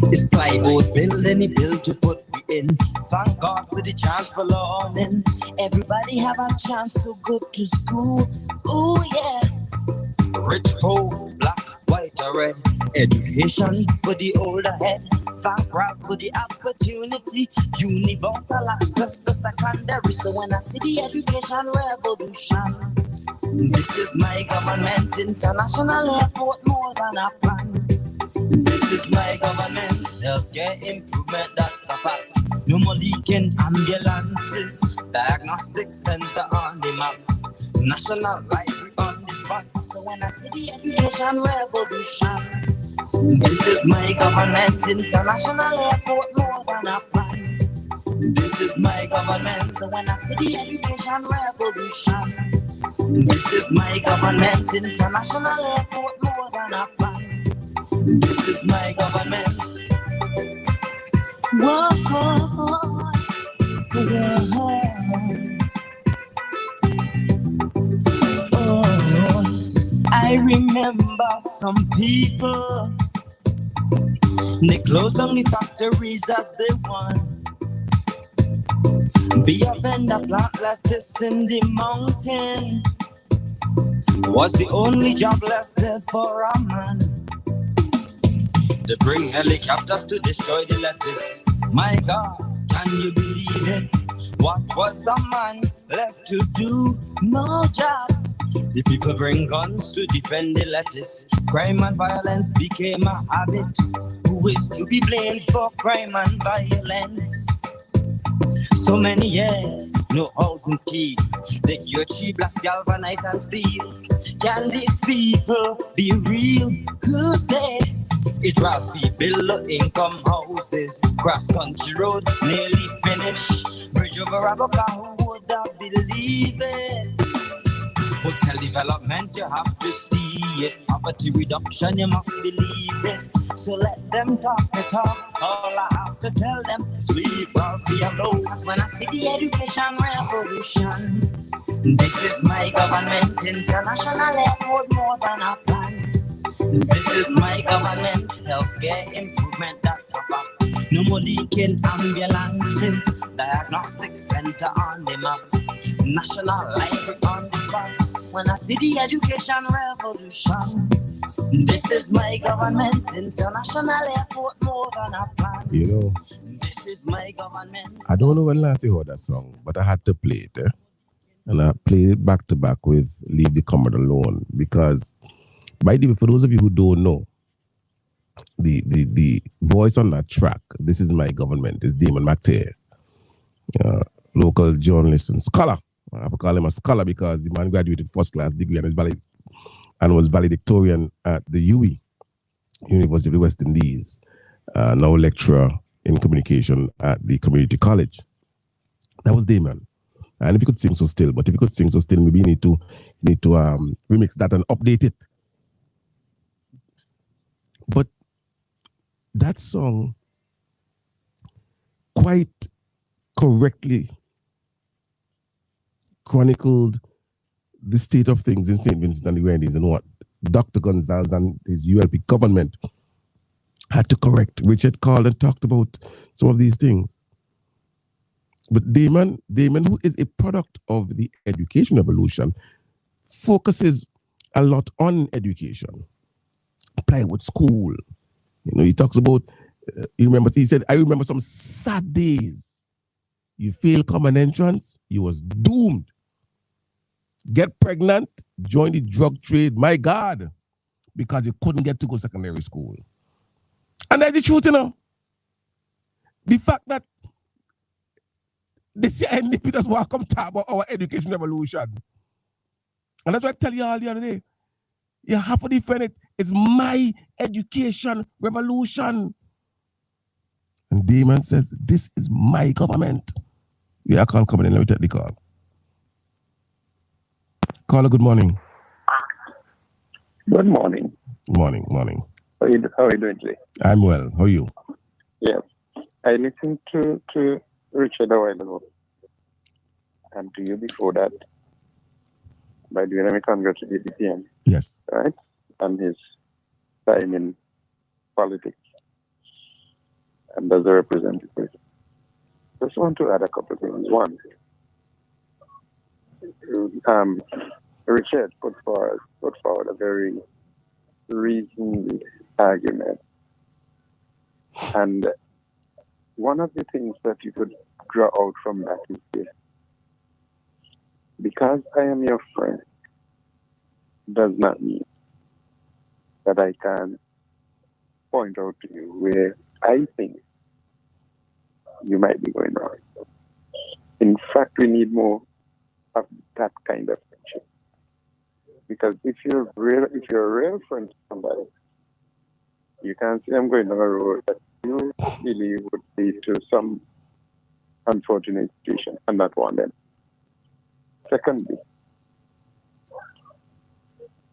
It's plywood building, he built to put me in. Thank God for the chance for learning. Everybody have a chance to go to school. Ooh yeah. Rich, poor, black, white or red. Education for the older head. Thank God for the opportunity. Universal access to secondary. So when I see the education revolution, this is my government. International airport more than a plan. This is my government. Healthcare improvement, that's a fact. No more leaking ambulances. Diagnostic center on the map. National library on the spot. So when I see the education revolution, this is my government. International airport more than a plan. This is my government. So when I see the education revolution, this is my government. International airport more than a plan. This is my government. Whoa, whoa, whoa. Oh, I remember some people, they closed down the factories as they want. Be a vendor, plant lettuce in the mountain was the only job left there for a man. They bring helicopters to destroy the lettuce. My God, can you believe it? What was a man left to do? No jobs. The people bring guns to defend the lettuce. Crime and violence became a habit. Who is to be blamed for crime and violence? So many years, no housing scheme. Take your cheap blocks, galvanize and steel. Can these people be real? Could they? It's Ralphie build low-income houses. Cross-country road nearly finished. Bridge over Raboka, who would have believed it? Hotel development, you have to see it. Poverty reduction, you must believe it. So let them talk the talk. All I have to tell them is leave Ralphie alone. When I see the education revolution, this is my government. International airport more than a plan. This is my government. Healthcare improvement, that's a fact. No more leaking ambulances. Diagnostic center on the map. National library on the spot. When I see the education revolution, this is my government. International airport more than a plan. You know, this is my government. I don't know when last you heard that song, but I had to play it. And I played it back to back with Leave the Common Alone. Because, by the way, for those of you who don't know, the voice on that track, This Is My Government, is Damon McTeer, local journalist and scholar. I have to call him a scholar because the man graduated first class degree and was valedictorian at the UE, University of the West Indies, now lecturer in communication at the community college. That was Damon. And if you could sing so still, but if you could sing so still, maybe you need to remix that and update it. But that song quite correctly chronicled the state of things in St. Vincent and the Grenadines and what Dr. Gonzalez and his ULP government had to correct. Richard called and talked about some of these things. But Damon, who is a product of the education revolution, focuses a lot on education. Plywood School. You know, he talks about, he said, I remember some sad days. You fail common entrance, you was doomed. Get pregnant, join the drug trade, my God, because you couldn't get to go secondary school. And that's the truth, you know. The fact that the CNDP does want to come talk about our education revolution. And that's what I tell you all the other day. You have to defend it. It's my education revolution. And Damon says, this is my government. Yeah, I can't come in. Let me take the call. Caller, good morning. Good morning. Morning. How are you doing today? I'm well. How are you? Yes. I listened to Richard a while ago. And to you before that. By the way, let me congratulate the PM. Yes. Right? And his time in politics. And as a representative. Just want to add a couple of things. One, Richard put forward a very reasoned argument. And one of the things that you could draw out from that is this. Because I am your friend does not mean that I can point out to you where I think you might be going wrong. In fact, we need more of that kind of friendship. Because if you're a real friend to somebody, you can't see them going down a road that you believe would lead to some unfortunate situation and not want them. Secondly,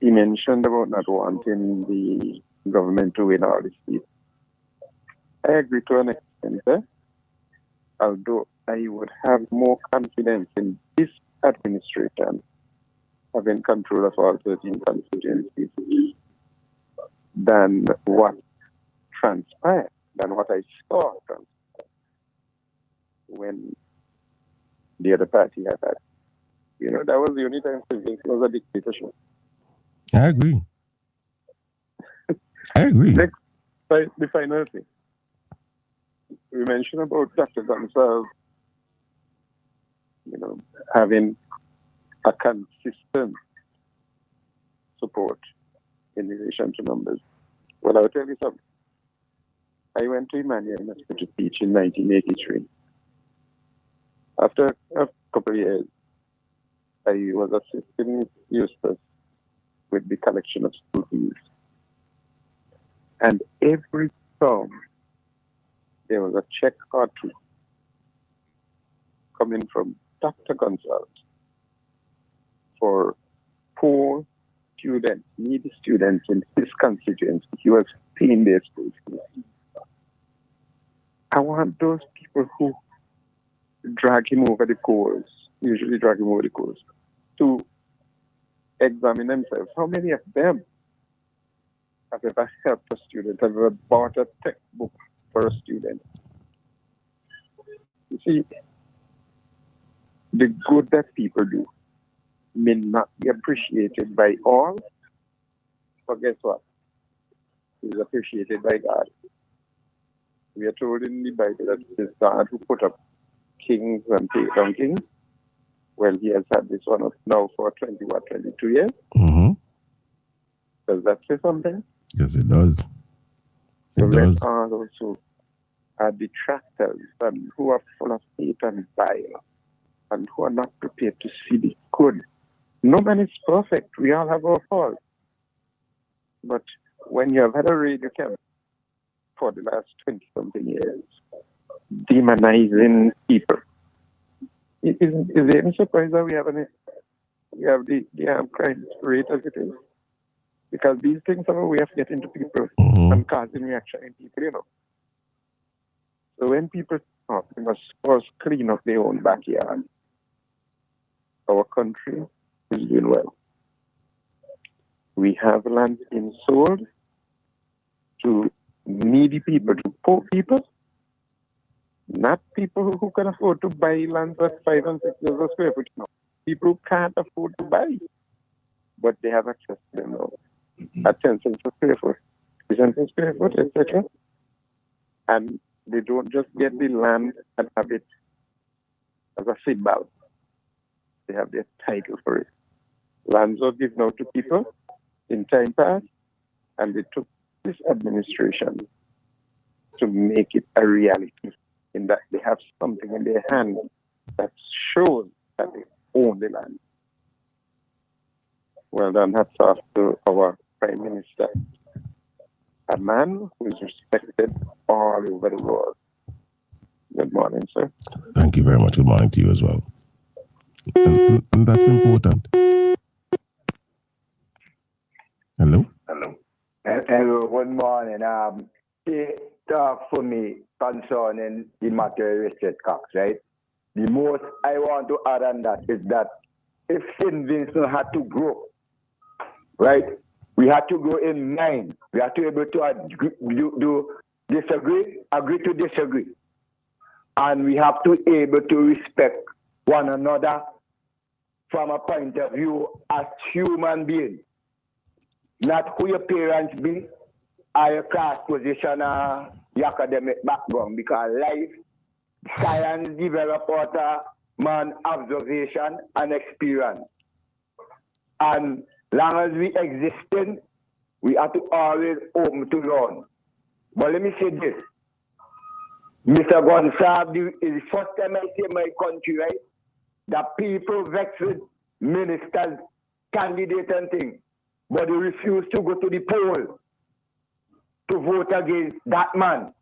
he mentioned about not wanting the government to win all the seats. I agree to an extent, although I would have more confidence in this administration having control of all 13 constituencies than what transpired, than what I saw transpire when the other party had that. You know, that was the only time it was a dictatorship. I agree. Next, the final thing. We mentioned about Dr. Gonsalves, you know, having a consistent support in relation to numbers. Well, I'll tell you something. I went to Emmanuel to teach in 1983. After a couple of years, I was assisting Eustace with the collection of school fees. And every term, there was a check or two coming from Dr. Gonsalves for poor students, needy students in his constituency. He was paying their school fees. I want those people who drag him over the course, usually drag him over the course, to examine themselves. How many of them have ever helped a student, have ever bought a textbook for a student? You see, the good that people do may not be appreciated by all, but guess what? It is appreciated by God. We are told in the Bible that it is God who put up kings and take down kings. Well, he has had this one up now for 22 years. Mm-hmm. Does that say something? Yes, it does. So let all those who are detractors and who are full of hate and bile and who are not prepared to see the good. No man is perfect. We all have our faults. But when you have had a radio camp for the last 20-something years, demonizing people, is there any surprise that we have the crime rate as it is? Because these things are a way of getting to people and causing reaction in people, you know. So when people talk, they must first clean up their own backyard. Our country is doing well. We have land being sold to needy people, to poor people, not people who can afford to buy land at 5 and 6 years a square foot. No. People who can't afford to buy, but they have access to them now. At 10 cents a square foot, 3 cents a square foot, etc. And they don't just get the land and have it as a feedback. They have their title for it. Lands were given out to people in time past, and they took this administration to make it a reality, in that they have something in their hand that shows that they own the land. Well done, hats off to our Prime Minister, a man who is respected all over the world. Good morning, sir. Thank you very much. Good morning to you as well. And that's important. Hello? Hello, good morning. He talk for me concerning the matter Richard Cox, right? The most I want to add on that is that if St. Vincent had to grow, right? We had to grow in mind. We had to be able to agree to disagree. And we have to be able to respect one another from a point of view as human beings. Not who your parents be, or your class position, or your academic background, because life, science develop out of man observation and experience. And long as we existing, we have to always open to learn. But let me say this. Mr. Gonsalves is the first time I see in my country, right, that people vex with ministers, candidates and things, but they refuse to go to the poll to vote against that man.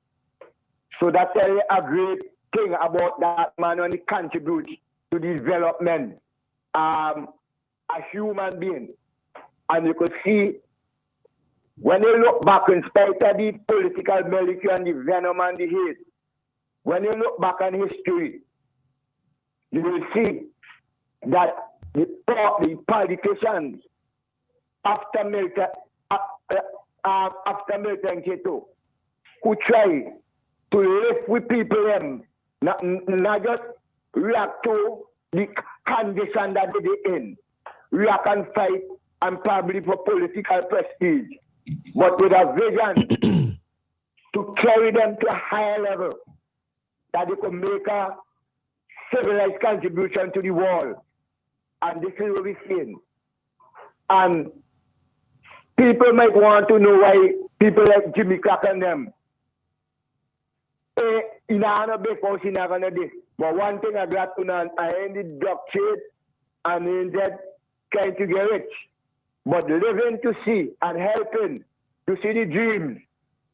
So that's a great thing about that man when he contributes to the development as human being. And you could see, when you look back, in spite of the political militia and the venom and the hate, when you look back on history, you will see that the politicians after Milton Keto, who try to live with people, not just react to the condition that they're in, react and fight and probably for political prestige, but with a vision to carry them to a higher level, that they can make a civilized contribution to the world. And this is what we're seeing. And people might want to know why people like Jimmy Clark and them, in a big house, in a this. But one thing I got to know, I ended drug trade and in that trying to get rich. But living to see and helping to see the dreams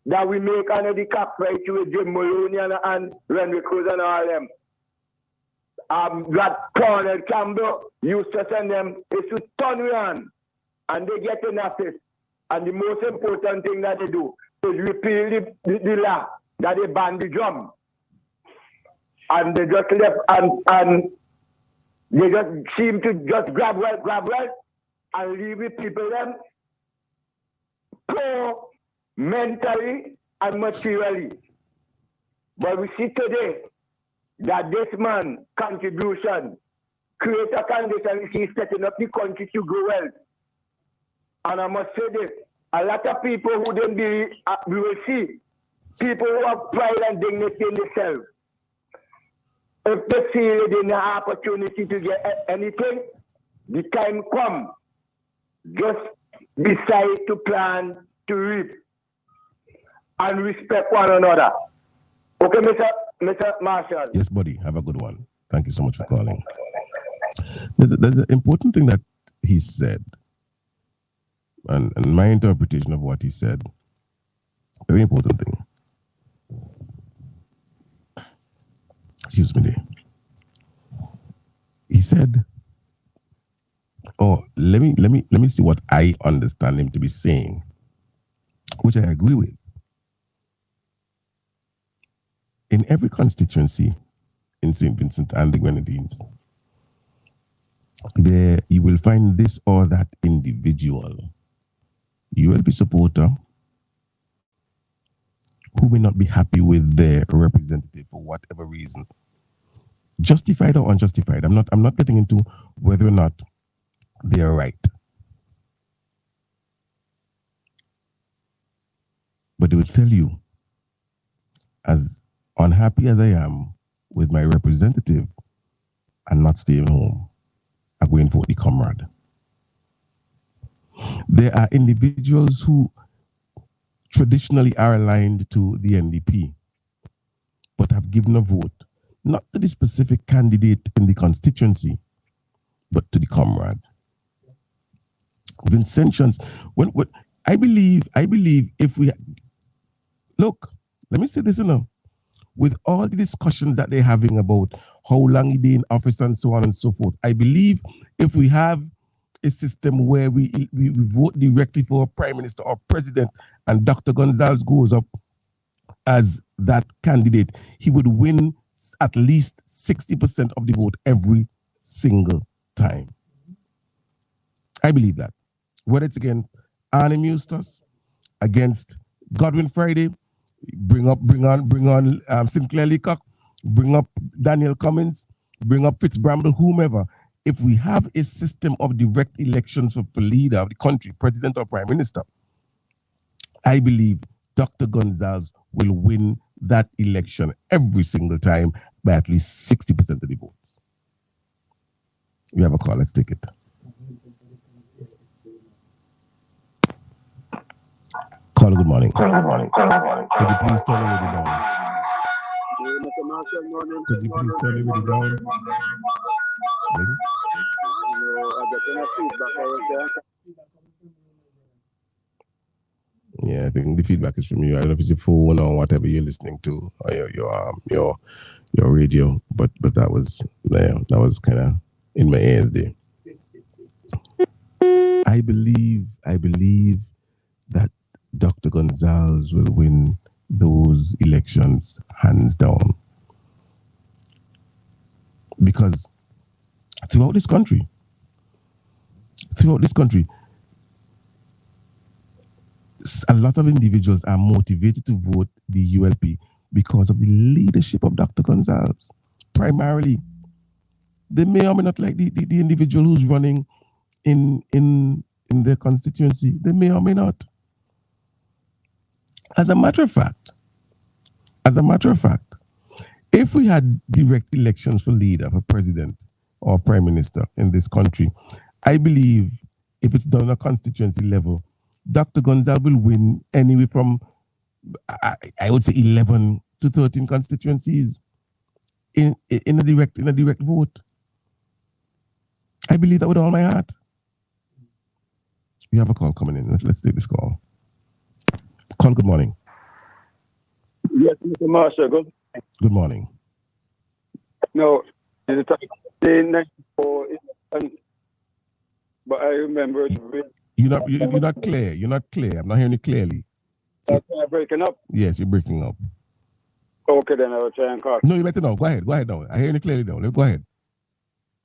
that we make under the copyright with Jim Maloney and Renwick Cruz and all them. That Colonel Campbell used to send them is to turn around and they get in office. And the most important thing that they do is repeal the law that they ban the drum. And they just left and they just seem to just grab wealth and leave the people them poor mentally and materially. But we see today that this man contribution create a condition he's setting up the country to grow well. And I must say this, a lot of people who don't believe, we will see people who have pride and dignity in themselves. If they feel they didn't have opportunity to get anything, the time come, just decide to plan to reap and respect one another. Okay, Mr. Marshall. Yes, buddy. Have a good one. Thank you so much for calling. There's an important thing that he said, and my interpretation of what he said, very important thing. Excuse me there. He said, let me see what I understand him to be saying, which I agree with. In every constituency in St. Vincent and the Grenadines, there you will find this or that individual, ULP supporter, who may not be happy with their representative for whatever reason, justified or unjustified. I'm not getting into whether or not they are right. But they will tell you, as unhappy as I am with my representative, I'm not staying home. I'm going for the comrade. There are individuals who traditionally are aligned to the NDP, but have given a vote, not to the specific candidate in the constituency, but to the comrade. Vincentians, when I believe if we look, let me say this now. With all the discussions that they're having about how long he be in office and so on and so forth, I believe if we have a system where we vote directly for a prime minister or president, and Dr. Gonzalez goes up as that candidate, he would win at least 60% of the vote every single time. I believe that. Whether it's again Arnim Eustace against Godwin Friday, bring on Sinclair Leacock, bring up Daniel Cummins, bring up Fitzbramble, whomever. If we have a system of direct elections for leader of the country, president or prime minister, I believe Dr. Gonzalez will win that election every single time by at least 60% of the votes. We have a call. Let's take it. Caller, good morning. Could you please turn the radio down? Could you please turn the radio down? Yeah, I think the feedback is from you. I don't know if it's your phone or whatever you're listening to, or your radio. But that was kind of in my ears there. I believe that Dr. Gonzalez will win those elections hands down, because throughout this country, a lot of individuals are motivated to vote the ULP because of the leadership of Dr. Gonzalez. Primarily, they may or may not like the individual who's running in their constituency. They may or may not. As a matter of fact, if we had direct elections for leader, for president or prime minister in this country, I believe if it's done on a constituency level, Dr. Gonzalez will win anywhere from, I would say, 11 to 13 constituencies in a direct vote. I believe that with all my heart. We have a call coming in. Let's take this call. Call, good morning. Yes, Mr. Marshall, good morning. No, it's 94, but I remember it. You're not clear. You're not clear. I'm not hearing you clearly. So, breaking up? Yes, you're breaking up. Okay, then I will try and call. No, you better know. Go ahead now. I hear you clearly now. Go ahead.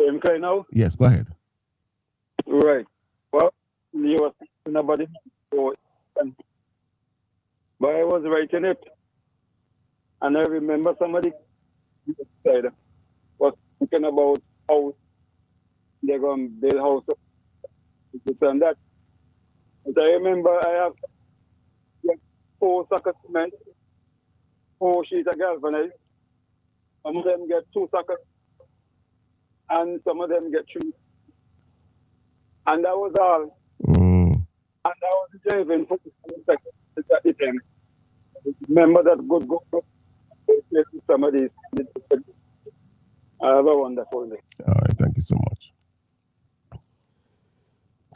I'm clear now? Yes, go ahead. Right. Well, you were thinking about it, but I was writing it, and I remember somebody said was thinking about how they're going to build houses, this and that. But I remember I have 4 sacks of cement, 4 sheets of galvanized. Some of them get 2 sacks, and some of them get 3. And that was all. And I was driving for the time. Remember that good some of these. Have a wonderful day. All right, thank you so much.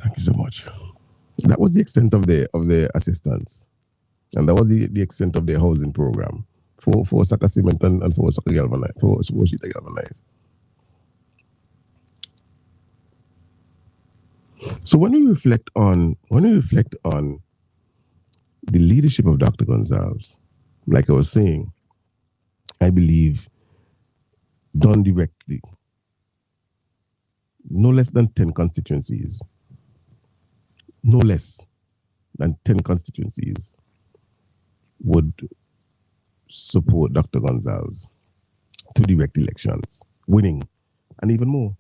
Thank you so much. That was the extent of the assistance, and that was the extent of their housing program. 4 sacks of cement and 4 sacks of galvanized, 4 sheets of galvanized. So when we reflect on the leadership of Dr. Gonzalez, like I was saying, I believe done directly, no less than 10 constituencies, no less than 10 constituencies would support Dr. Gonzalez to direct elections, winning, and even more.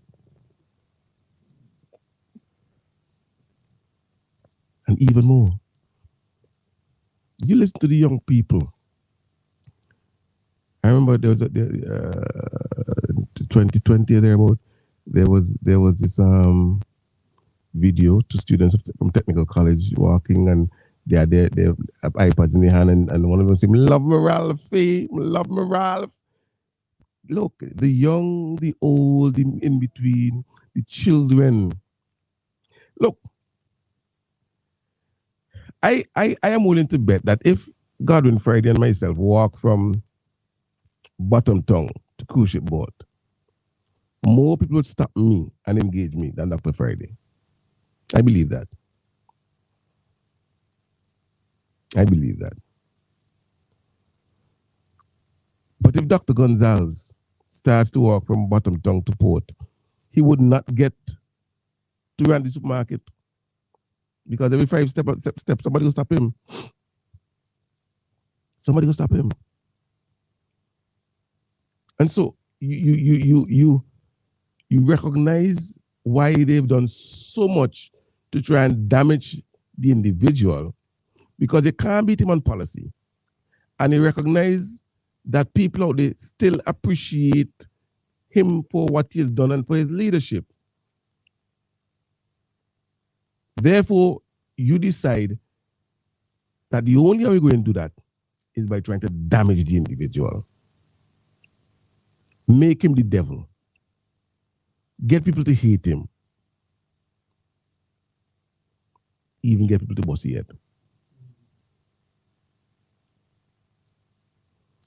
And even more. You listen to the young people. I remember there was 2020 or thereabout. There was this video to students from technical college walking, and they have iPads in their hand, and one of them said, "Love me Ralphie, love me Ralph." Look, the young, the old, the in between, the children. Look, I am willing to bet that if Godwin Friday and myself walk from Bottom Tongue to Cruise Ship Boat, more people would stop me and engage me than Dr. Friday. I believe that. I believe that. But if Dr. Gonzalez starts to walk from Bottom Tongue to Port, he would not get to run the supermarket because every 5 steps somebody will stop him. Somebody will stop him. And so you recognize why they've done so much to try and damage the individual because they can't beat him on policy. And you recognize that people out there still appreciate him for what he has done and for his leadership. Therefore, you decide that the only way you're going to do that is by trying to damage the individual. Make him the devil. Get people to hate him. Even get people to bust his head.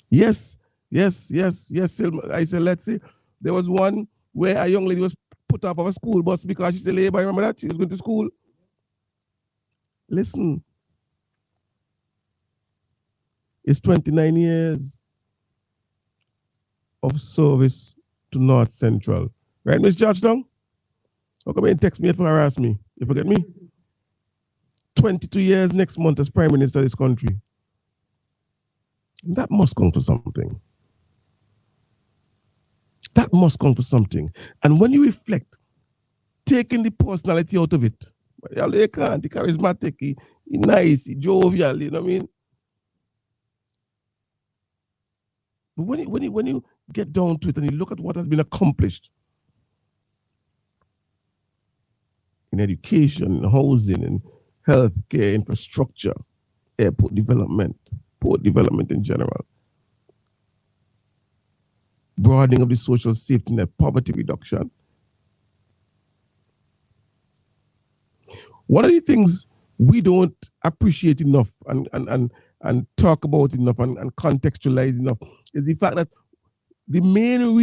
Yes. I said, let's see. There was one where a young lady was put off of a school bus because she's a labor. Remember that? She was going to school. Listen. It's 29 years of service to North Central. Right, Miss Georgetown? How come you text me and harass me? You forget me? 22 years next month as Prime Minister of this country. That must come for something. That must come for something. And when you reflect, taking the personality out of it, he can't, he charismatic, he nice, he jovial, you know what I mean? But when you get down to it and you look at what has been accomplished in education, in housing, in healthcare, infrastructure, airport development, port development in general, broadening of the social safety net, poverty reduction. One of the things we don't appreciate enough and talk about enough and contextualize enough is the fact that the main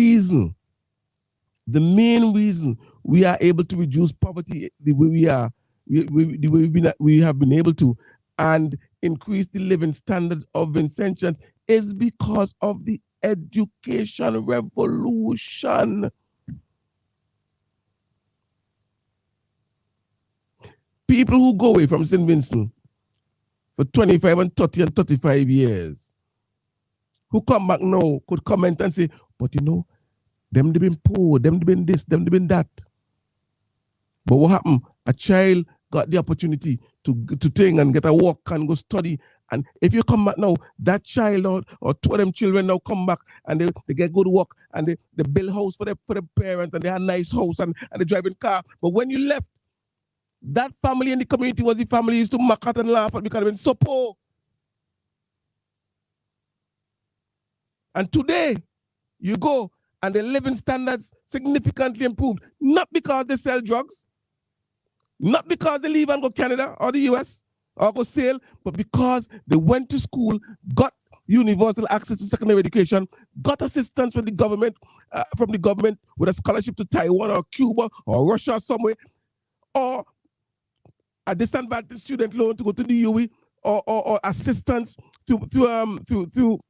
reason we are able to reduce poverty the way we are, the way we have been able to, and increase the living standards of Vincentians is because of the education revolution. People who go away from St. Vincent for 25 and 30 and 35 years, who come back now, could comment and say, but you know, them they been poor, them they been this, them they been that. But what happened? A child got the opportunity to think and get a walk and go study. And if you come back now, that child or two of them children now come back and they get good work and they build house for the parents and they have a nice house and they driving car. But when you left, that family in the community was the family used to mock at and laugh at because they've been so poor. And today, you go and the living standards significantly improved, not because they sell drugs, not because they leave and go Canada or the US or go sail, but because they went to school, got universal access to secondary education, got assistance from the government, with a scholarship to Taiwan or Cuba or Russia or somewhere, or a disadvantaged student loan to go to the UE, or assistance through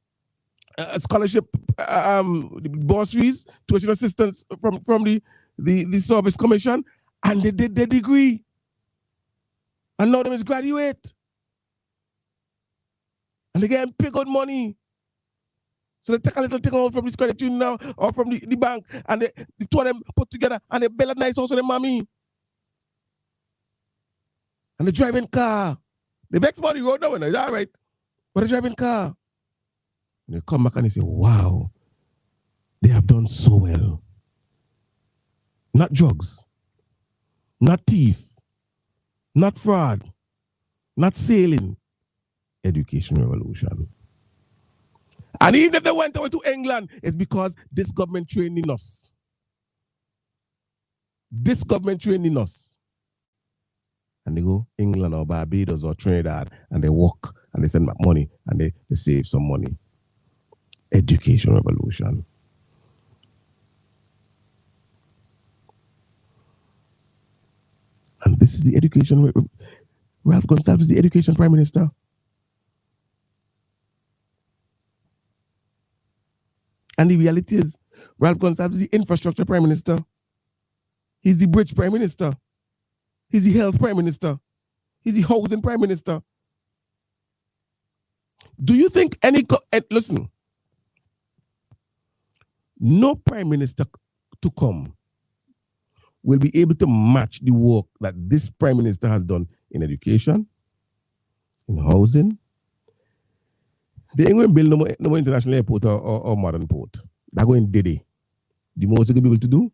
scholarship bursaries, tuition assistance from the Service Commission, and they did their degree. And now they must graduate. And they get pay good money. So they take a little thing out from this credit union now or from the bank, and the two of them put together and they build a nice house for their mommy. And they driving car. They vex about the road now, it's all right. But they driving car. And they come back and they say, wow, they have done so well. Not drugs, not thief, not fraud, not sailing. Education revolution. And even if they went away to England, it's because this government training us. This government training us. And they go England or Barbados or Trinidad and they work and they send back money and they save some money. Education revolution. And this is the education. Ralph Gonsalves is the education prime minister. And the reality is, Ralph Gonsalves is the infrastructure prime minister. He's the bridge prime minister. He's the health prime minister. He's the housing prime minister. Do you think listen, no prime minister to come will be able to match the work that this prime minister has done in education, in housing. They ain't going to build no more international airport or modern port. They're going Dede. The most they're going to be able to do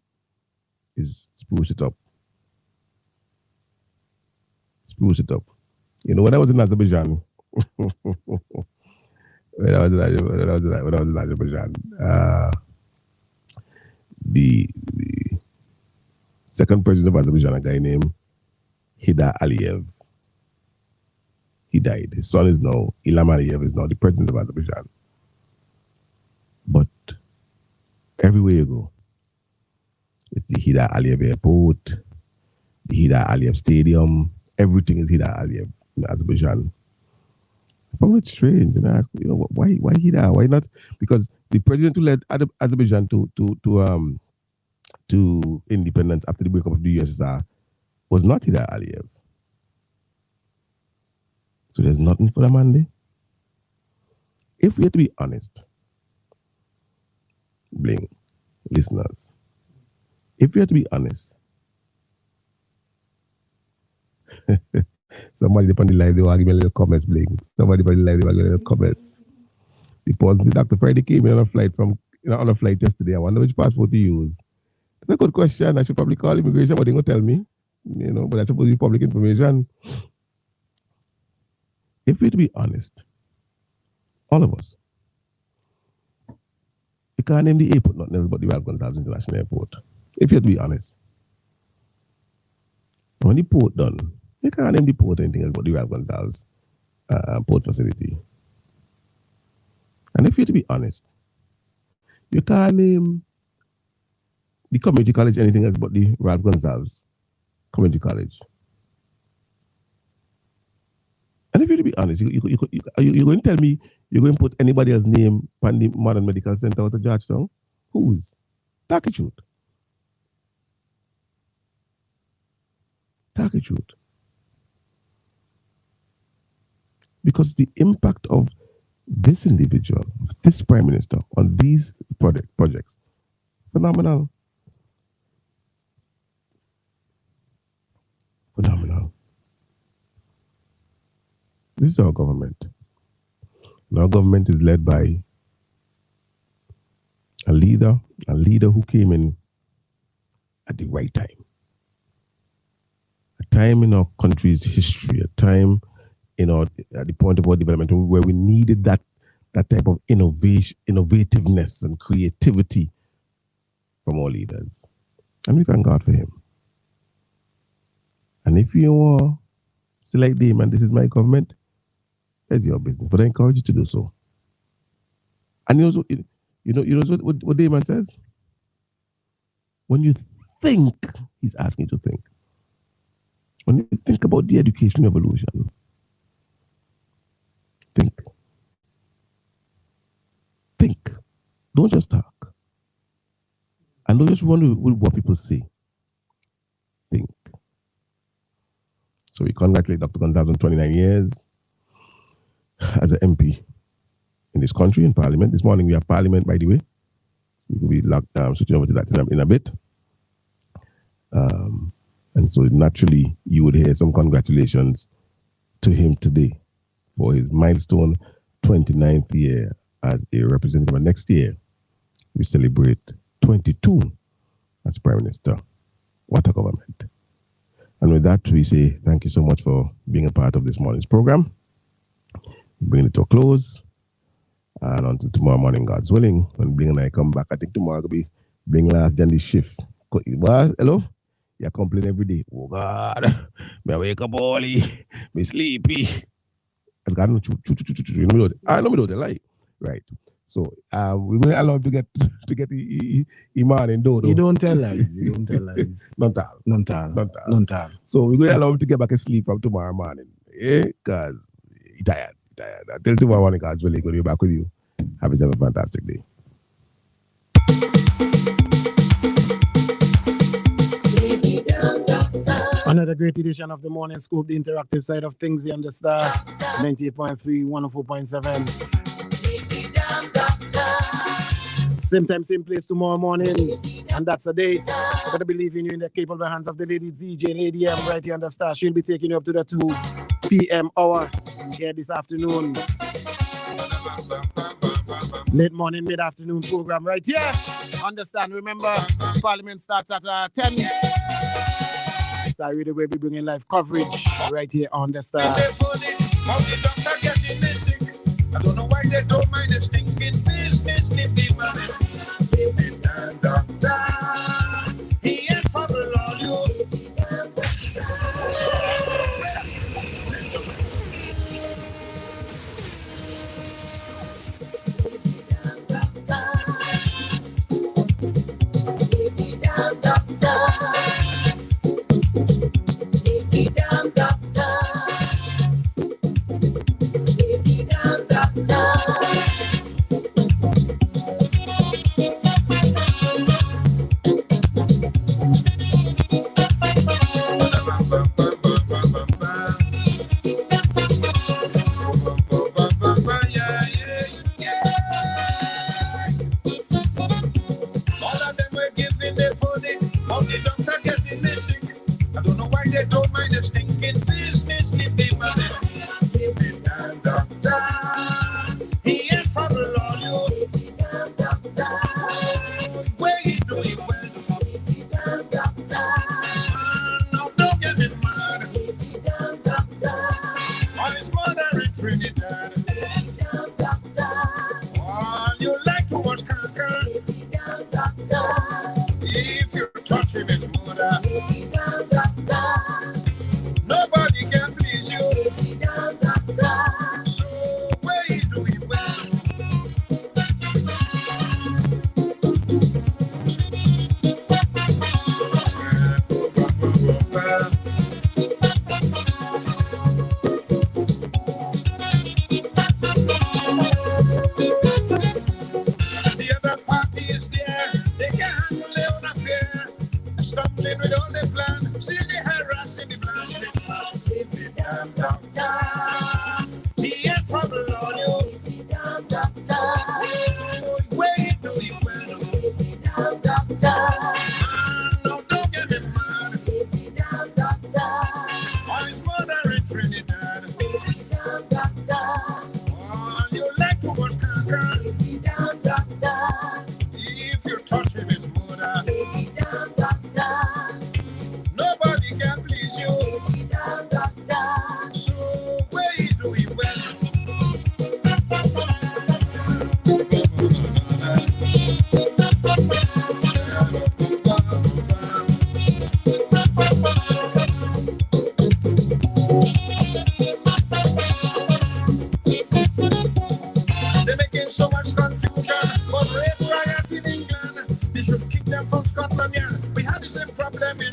is spruce it up. Spruce it up. You know, when I was in Azerbaijan, when I was in Azerbaijan, the second president of Azerbaijan, a guy named Heydar Aliyev, he died. His son is now, Ilham Aliyev is now the president of Azerbaijan. But everywhere you go, it's the Heydar Aliyev airport, the Heydar Aliyev stadium, everything is Heydar Aliyev in Azerbaijan. I found it strange, and I asked, why Heydar? Why not? Because the president who led Azerbaijan to independence after the breakup of the USSR was not Heydar Aliyev. So there's nothing for the Monday. If we have to be honest, Bling, listeners, if we have to be honest, somebody upon the live, they will give me a little comments, Bling. Somebody upon the live, they will give me a little comments. The person, Dr. Friday came in on a flight yesterday. I wonder which passport to use. It's a good question. I should probably call immigration, but they're going to tell me, but I suppose it's public information. If we're to be honest, all of us, you can't name the airport nothing else but the Ralph Gonsalves International Airport. If you're to be honest. When the port done, you can't name the port anything else but the Ralph Gonsalves port facility. And if you're to be honest, you can't name the community college anything else but the Ralph Gonsalves Community College. And if you're to be honest, you're going to tell me you're going to put anybody else's name on the Modern Medical Center out of Georgetown? Whose? Talk the truth. Talk the truth. Because the impact of this individual, this prime minister, on these projects, phenomenal. Phenomenal. This is our government. And our government is led by a leader who came in at the right time. A time in our country's history, a time at the point of our development where we needed that type of innovativeness and creativity from our leaders. And we thank God for him. And if you are select Damon, this is my government, that's your business. But I encourage you to do so. And you know what Damon says? When you think, he's asking you to think. When you think about the education revolution, think. Think. Don't just talk. And don't just run with what people say. Think. So we congratulate Dr. Gonsalves on 29 years as an MP in this country, in Parliament. This morning we have Parliament, by the way. We will be switching over to that in a bit. And so naturally, you would hear some congratulations to him today for his milestone 29th year as a representative. And next year, we celebrate 22 as Prime Minister. What a government. And with that, we say thank you so much for being a part of this morning's program. Bringing it to a close. And until tomorrow morning, God's willing, when Bling and I come back, I think tomorrow will be Bling last then the shift. Hello? You complain every day. Oh God, me wake up early, me sleepy. As God, I know me don't lie. Right. So we're going to allow him to get Iman and Dodo. You don't tell lies. You don't tell lies. None tal. So we're going to allow him to get back and sleep from tomorrow morning. Yeah, because he's tired. Until tomorrow morning, guys, we're going to be back with you. Have yourself a fantastic day. Another great edition of the Morning Scoop, the interactive side of things, you understand? 98.3, 104.7. Same time, same place tomorrow morning. And that's the date. Gotta be leaving you in the capable hands of the lady ZJ, Lady M, right here on the star. She'll be taking you up to the 2 p.m. hour here this afternoon. Late morning, mid-afternoon program right here. Understand, remember, Parliament starts at 10. Star Radio will be bringing live coverage right here on the Star. How the doctor getting this sick? I don't know why they don't mind the stinking business. Nippy man, baby doctor, he ain't trouble all you. Scotland Yard. We had the same problem in